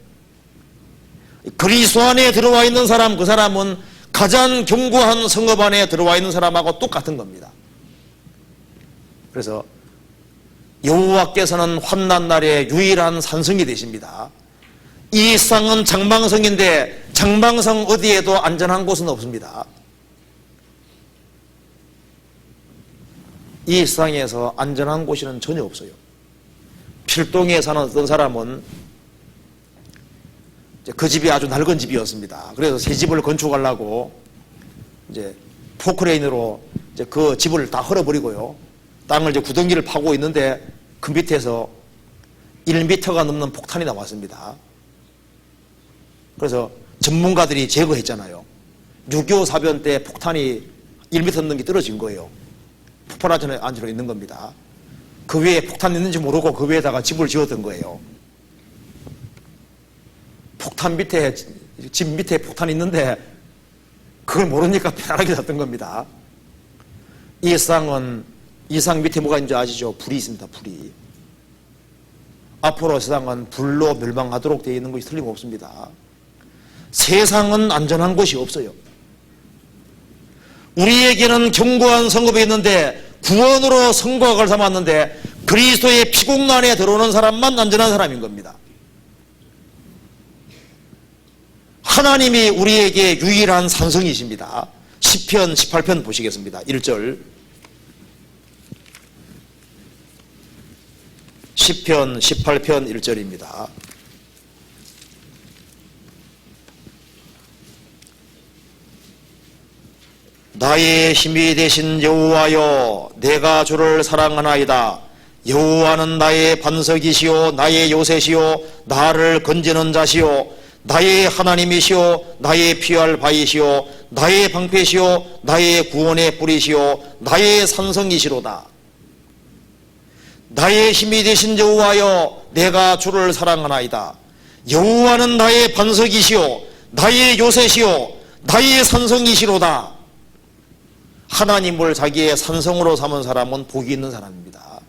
그리스도 안에 들어와 있는 사람, 그 사람은 가장 견고한 성읍 안에 들어와 있는 사람하고 똑같은 겁니다. 그래서 여호와께서는 환난 날에 유일한 산성이 되십니다. 이 세상은 장방성인데 장방성 어디에도 안전한 곳은 없습니다. 이 세상에서 안전한 곳에는 전혀 없어요. 필동에 사는 어떤 사람은 그 집이 아주 낡은 집이었습니다. 그래서 새 집을 건축하려고 이제 포크레인으로 이제 그 집을 다 헐어버리고요. 땅을 이제 구덩이를 파고 있는데 그 밑에서 1m가 넘는 폭탄이 나왔습니다. 그래서 전문가들이 제거했잖아요. 6.25 사변 때 폭탄이 1m 넘는 게 떨어진 거예요. 폭발하지 않으러 있는 겁니다. 그 위에 폭탄 있는지 모르고 그 위에다가 집을 지었던 거예요. 폭탄 밑에, 집 밑에 폭탄이 있는데 그걸 모르니까 편하게 잤던 겁니다. 이 세상은, 이 세상 밑에 뭐가 있는지 아시죠? 불이 있습니다. 불이. 앞으로 세상은 불로 멸망하도록 되어 있는 것이 틀림없습니다. 세상은 안전한 곳이 없어요. 우리에게는 견고한 성읍이 있는데 구원으로 성곽을 삼았는데 그리스도의 피공난에 들어오는 사람만 안전한 사람인 겁니다. 하나님이 우리에게 유일한 산성이십니다. 시편 18편 보시겠습니다. 1절. 시편 18편 1절입니다. 나의 힘이 되신 여호와여, 내가 주를 사랑하나이다. 여호와는 나의 반석이시오, 나의 요새시오, 나를 건지는 자시오, 나의 하나님이시오, 나의 피할 바이시오, 나의 방패시오, 나의 구원의 뿌리시오, 나의 산성이시로다. 나의 힘이 되신 여호와여, 내가 주를 사랑하나이다. 여호와는 나의 반석이시오, 나의 요새시오, 나의 산성이시로다. 하나님을 자기의 산성으로 삼은 사람은 복이 있는 사람입니다.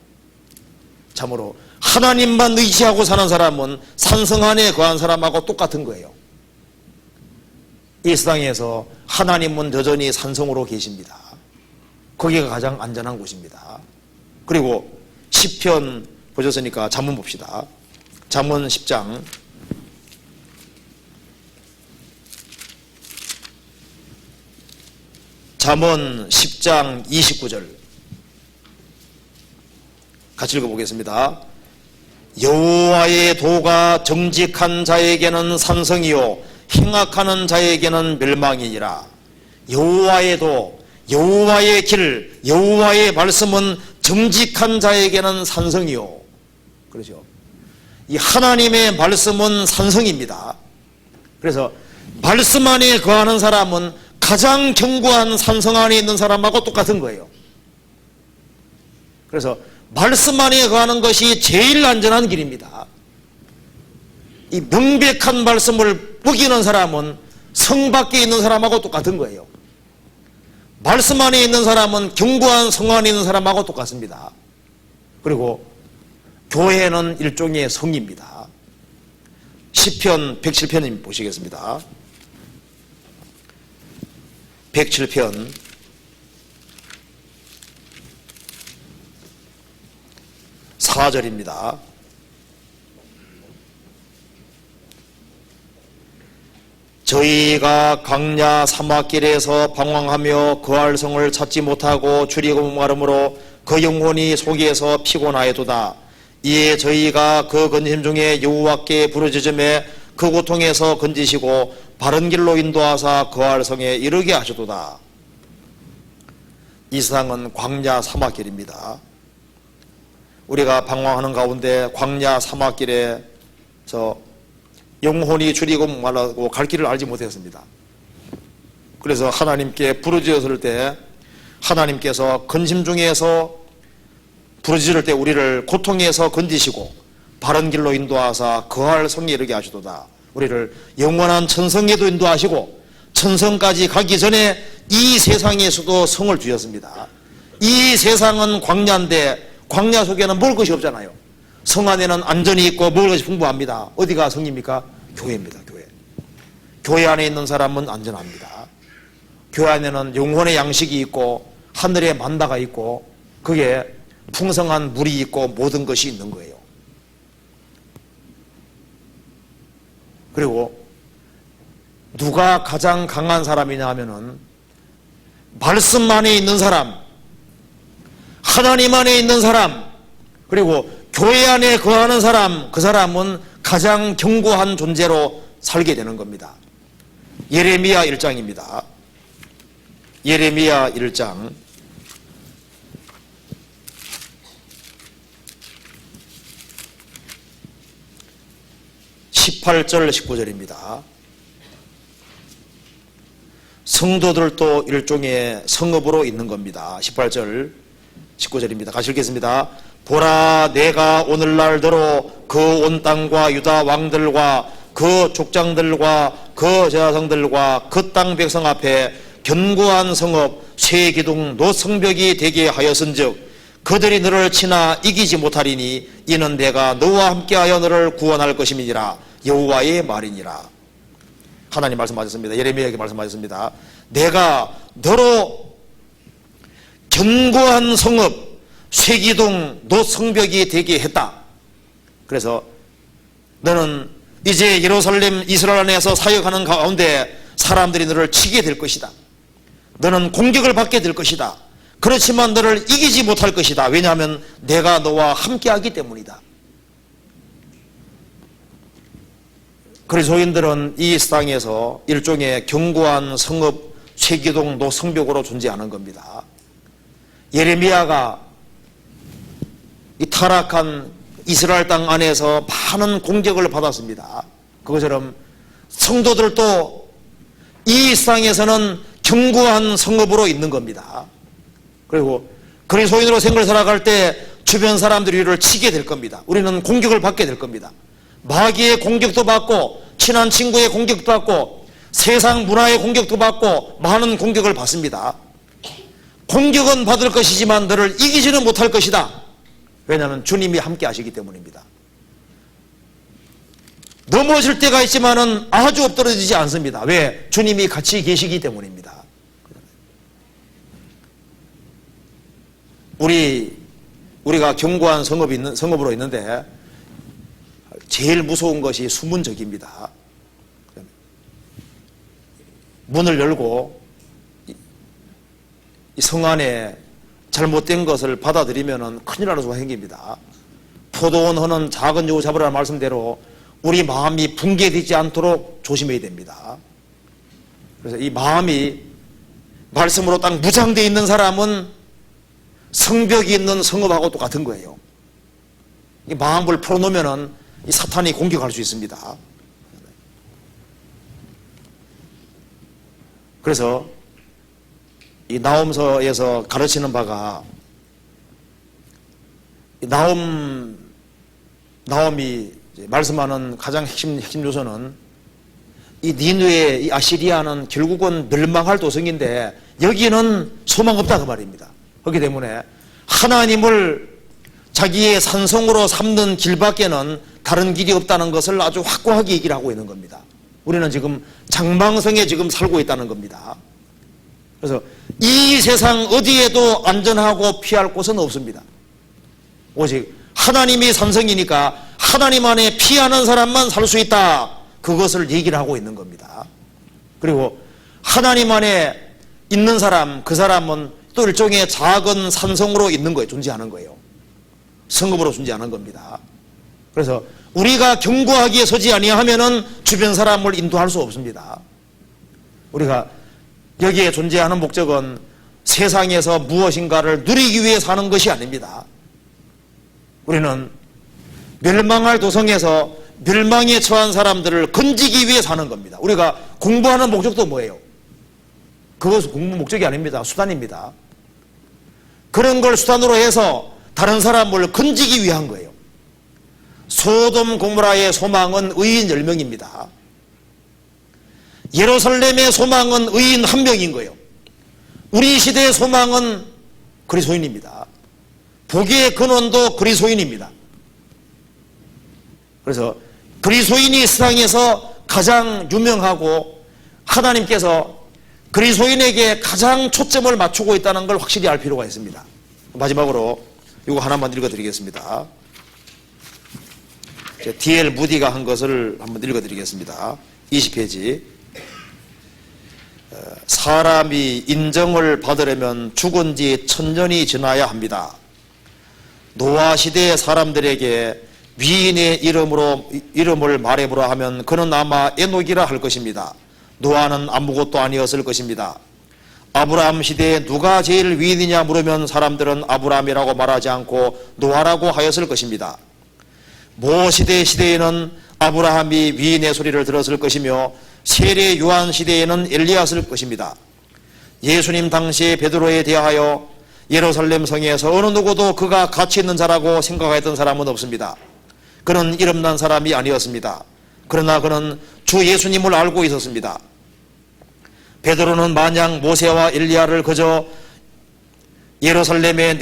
참으로 하나님만 의지하고 사는 사람은 산성 안에 거한 사람하고 똑같은 거예요. 이 세상에서 하나님은 여전히 산성으로 계십니다. 거기가 가장 안전한 곳입니다. 그리고 시편 보셨으니까 잠언 봅시다. 잠언 10장 잠언 10장 29절 같이 읽어보겠습니다. 여호와의 도가 정직한 자에게는 산성이요 행악하는 자에게는 멸망이니라. 여호와의 도, 여호와의 길, 여호와의 말씀은 정직한 자에게는 산성이요. 그렇죠. 이 하나님의 말씀은 산성입니다. 그래서 말씀 안에 거하는 사람은 가장 견고한 산성 안에 있는 사람하고 똑같은 거예요. 그래서 말씀 안에 거하는 것이 제일 안전한 길입니다. 이 명백한 말씀을 어기는 사람은 성 밖에 있는 사람하고 똑같은 거예요. 말씀 안에 있는 사람은 견고한 성 안에 있는 사람하고 똑같습니다. 그리고 교회는 일종의 성입니다. 시편 107편 보시겠습니다. 107편 4절입니다. 저희가 광야 사막길에서 방황하며 거할 성을 찾지 못하고 주리고 마름으로 그 영혼이 속에서 피곤하여도다. 이에 저희가 그 근심 중에 여호와께 부르짖음에 그 고통에서 건지시고 바른 길로 인도하사 거할 성에 이르게 하시도다. 이 세상은 광야 사막길입니다. 우리가 방황하는 가운데 광야 사막길에서 영혼이 줄이고 말라고 갈 길을 알지 못했습니다. 그래서 하나님께 부르짖었을 때 하나님께서 근심 중에서 부르짖을 때 우리를 고통에서 건지시고 바른 길로 인도하사 거할 성에 이르게 하시도다. 우리를 영원한 천성에도 인도하시고 천성까지 가기 전에 이 세상에서도 성을 주셨습니다. 이 세상은 광야인데 광야 속에는 먹을 것이 없잖아요. 성 안에는 안전이 있고 먹을 것이 풍부합니다. 어디가 성입니까? 교회입니다. 교회. 교회 안에 있는 사람은 안전합니다. 교회 안에는 영혼의 양식이 있고 하늘의 만다가 있고 그게 풍성한 물이 있고 모든 것이 있는 거예요. 그리고 누가 가장 강한 사람이냐 하면은 말씀 안에 있는 사람, 하나님 안에 있는 사람, 그리고 교회 안에 거하는 사람, 그 사람은 가장 견고한 존재로 살게 되는 겁니다. 예레미야 1장입니다. 예레미야 1장 18절 19절입니다. 성도들도 일종의 성읍으로 있는 겁니다. 18절 19절입니다. 같이 읽겠습니다. 보라, 내가 오늘날대로 그 온 땅과 유다 왕들과 그 족장들과 그 제사장들과 그 땅 백성 앞에 견고한 성읍 쇠 기둥 노 성벽이 되게 하였은즉 그들이 너를 치나 이기지 못하리니 이는 내가 너와 함께하여 너를 구원할 것임이니라. 여호와의 말이니라. 하나님 말씀하셨습니다. 예레미야에게 말씀하셨습니다. 내가 너로 견고한 성읍 쇠기둥 노 성벽이 되게 했다. 그래서 너는 이제 예루살렘 이스라엘 안에서 사역하는 가운데 사람들이 너를 치게 될 것이다. 너는 공격을 받게 될 것이다. 그렇지만 너를 이기지 못할 것이다. 왜냐하면 내가 너와 함께하기 때문이다. 그리스도인들은 이 세상에서 일종의 견고한 성읍 쇠기둥 노 성벽으로 존재하는 겁니다. 예레미야가 이 타락한 이스라엘 땅 안에서 많은 공격을 받았습니다. 그것처럼 성도들도 이 세상에서는 견고한 성읍으로 있는 겁니다. 그리고 그리스도인으로 생을 살아갈 때 주변 사람들이 우리를 치게 될 겁니다. 우리는 공격을 받게 될 겁니다. 마귀의 공격도 받고 친한 친구의 공격도 받고 세상 문화의 공격도 받고 많은 공격을 받습니다. 공격은 받을 것이지만 너를 이기지는 못할 것이다. 왜냐하면 주님이 함께 하시기 때문입니다. 넘어질 때가 있지만은 아주 엎드러지지 않습니다. 왜? 주님이 같이 계시기 때문입니다. 우리가 견고한 성읍으로 있는데 제일 무서운 것이 수문적입니다. 문을 열고 이 성 안에 잘못된 것을 받아들이면 큰일 나는 수가 생깁니다. 포도원 허는 작은 여우 잡으라는 말씀대로 우리 마음이 붕괴되지 않도록 조심해야 됩니다. 그래서 이 마음이 말씀으로 딱 무장되어 있는 사람은 성벽이 있는 성읍하고 똑같은 거예요. 이 마음을 풀어놓으면 이 사탄이 공격할 수 있습니다. 그래서 이 나홈서에서 가르치는 바가 나홈이 말씀하는 가장 핵심 요소는 이 니느웨, 이 아시리아는 결국은 멸망할 도성인데 여기는 소망 없다 그 말입니다. 그렇기 때문에 하나님을 자기의 산성으로 삼는 길밖에는 다른 길이 없다는 것을 아주 확고하게 얘기를 하고 있는 겁니다. 우리는 지금 장망성에 지금 살고 있다는 겁니다. 그래서 이 세상 어디에도 안전하고 피할 곳은 없습니다. 오직 하나님이 산성이니까 하나님 안에 피하는 사람만 살 수 있다. 그것을 얘기를 하고 있는 겁니다. 그리고 하나님 안에 있는 사람, 그 사람은 또 일종의 작은 산성으로 있는 거예요. 존재하는 거예요. 성읍으로 존재하는 겁니다. 그래서 우리가 견고하게 서지 아니하면은 주변 사람을 인도할 수 없습니다. 우리가 여기에 존재하는 목적은 세상에서 무엇인가를 누리기 위해 사는 것이 아닙니다. 우리는 멸망할 도성에서 멸망에 처한 사람들을 건지기 위해 사는 겁니다. 우리가 공부하는 목적도 뭐예요? 그것은 공부 목적이 아닙니다. 수단입니다. 그런 걸 수단으로 해서 다른 사람을 건지기 위한 거예요. 소돔 고모라의 소망은 의인 10명입니다. 예루살렘의 소망은 의인 1명인 거예요. 우리 시대의 소망은 그리스도인입니다. 복의 근원도 그리스도인입니다. 그래서 그리스도인이 세상에서 가장 유명하고 하나님께서 그리스도인에게 가장 초점을 맞추고 있다는 걸 확실히 알 필요가 있습니다. 마지막으로 이거 하나만 읽어드리겠습니다. D.L. 무디가 한 것을 한번 읽어드리겠습니다. 20페이지. 사람이 인정을 받으려면 죽은 지 1000년이 지나야 합니다. 노아 시대의 사람들에게 위인의 이름을 말해보라 하면 그는 아마 에녹이라 할 것입니다. 노아는 아무것도 아니었을 것입니다. 아브라함 시대에 누가 제일 위인이냐 물으면 사람들은 아브라함이라고 말하지 않고 노아라고 하였을 것입니다. 모 시대에는 아브라함이 위인의 소리를 들었을 것이며 세례 요한 시대에는 엘리야였을 것입니다. 예수님 당시에 베드로에 대하여 예루살렘 성에서 어느 누구도 그가 가치 있는 자라고 생각했던 사람은 없습니다. 그는 이름난 사람이 아니었습니다. 그러나 그는 주 예수님을 알고 있었습니다. 베드로는 만약 모세와 엘리야를 그저 예루살렘에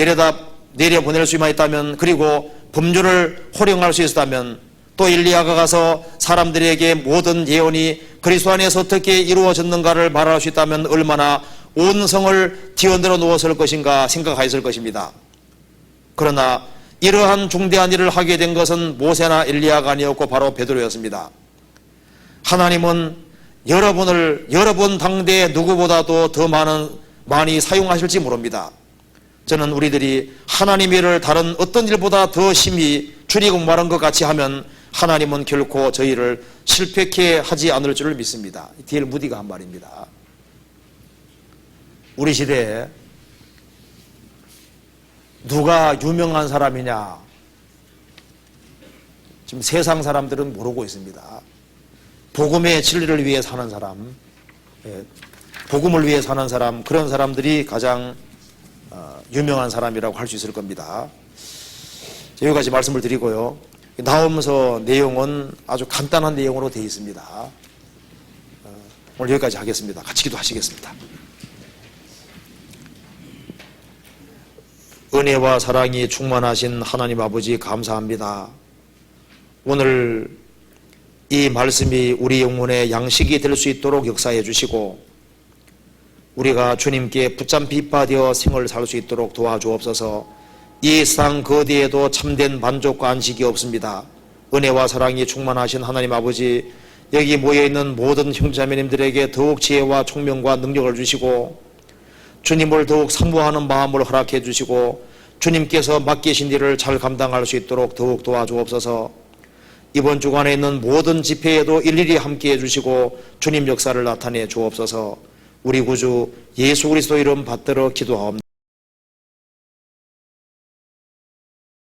내려보낼 수만 있다면, 그리고 범죄를 호령할 수 있었다면, 또 엘리야가 가서 사람들에게 모든 예언이 그리스도 안에서 어떻게 이루어졌는가를 말할 수 있다면 얼마나 온 성을 뒤흔들어 놓았을 것인가 생각하였을 것입니다. 그러나 이러한 중대한 일을 하게 된 것은 모세나 엘리야가 아니었고 바로 베드로였습니다. 하나님은 여러분 당대에 누구보다도 더 많이 사용하실지 모릅니다. 저는 우리들이 하나님의 일을 다른 어떤 일보다 더 심히 줄이고 말한 것 같이 하면 하나님은 결코 저희를 실패케 하지 않을 줄을 믿습니다. D.L. 무디가 한 말입니다. 우리 시대에 누가 유명한 사람이냐, 지금 세상 사람들은 모르고 있습니다. 복음의 진리를 위해 사는 사람, 복음을 위해 사는 사람, 그런 사람들이 가장 유명한 사람이라고 할 수 있을 겁니다. 여기까지 말씀을 드리고요. 나오면서 내용은 아주 간단한 내용으로 되어 있습니다. 오늘 여기까지 하겠습니다. 같이 기도하시겠습니다. 은혜와 사랑이 충만하신 하나님 아버지 감사합니다. 오늘 이 말씀이 우리 영혼의 양식이 될 수 있도록 역사해 주시고 우리가 주님께 붙잡힌 되어 생을 살 수 있도록 도와주옵소서. 이 세상 그 어디에도 참된 만족과 안식이 없습니다. 은혜와 사랑이 충만하신 하나님 아버지, 여기 모여있는 모든 형제자매님들에게 더욱 지혜와 총명과 능력을 주시고 주님을 더욱 사모하는 마음을 허락해 주시고 주님께서 맡기신 일을 잘 감당할 수 있도록 더욱 도와주옵소서. 이번 주간에 있는 모든 집회에도 일일이 함께해 주시고 주님 역사를 나타내 주옵소서. 우리 구주 예수 그리스도 이름 받들어 기도하옵나이다.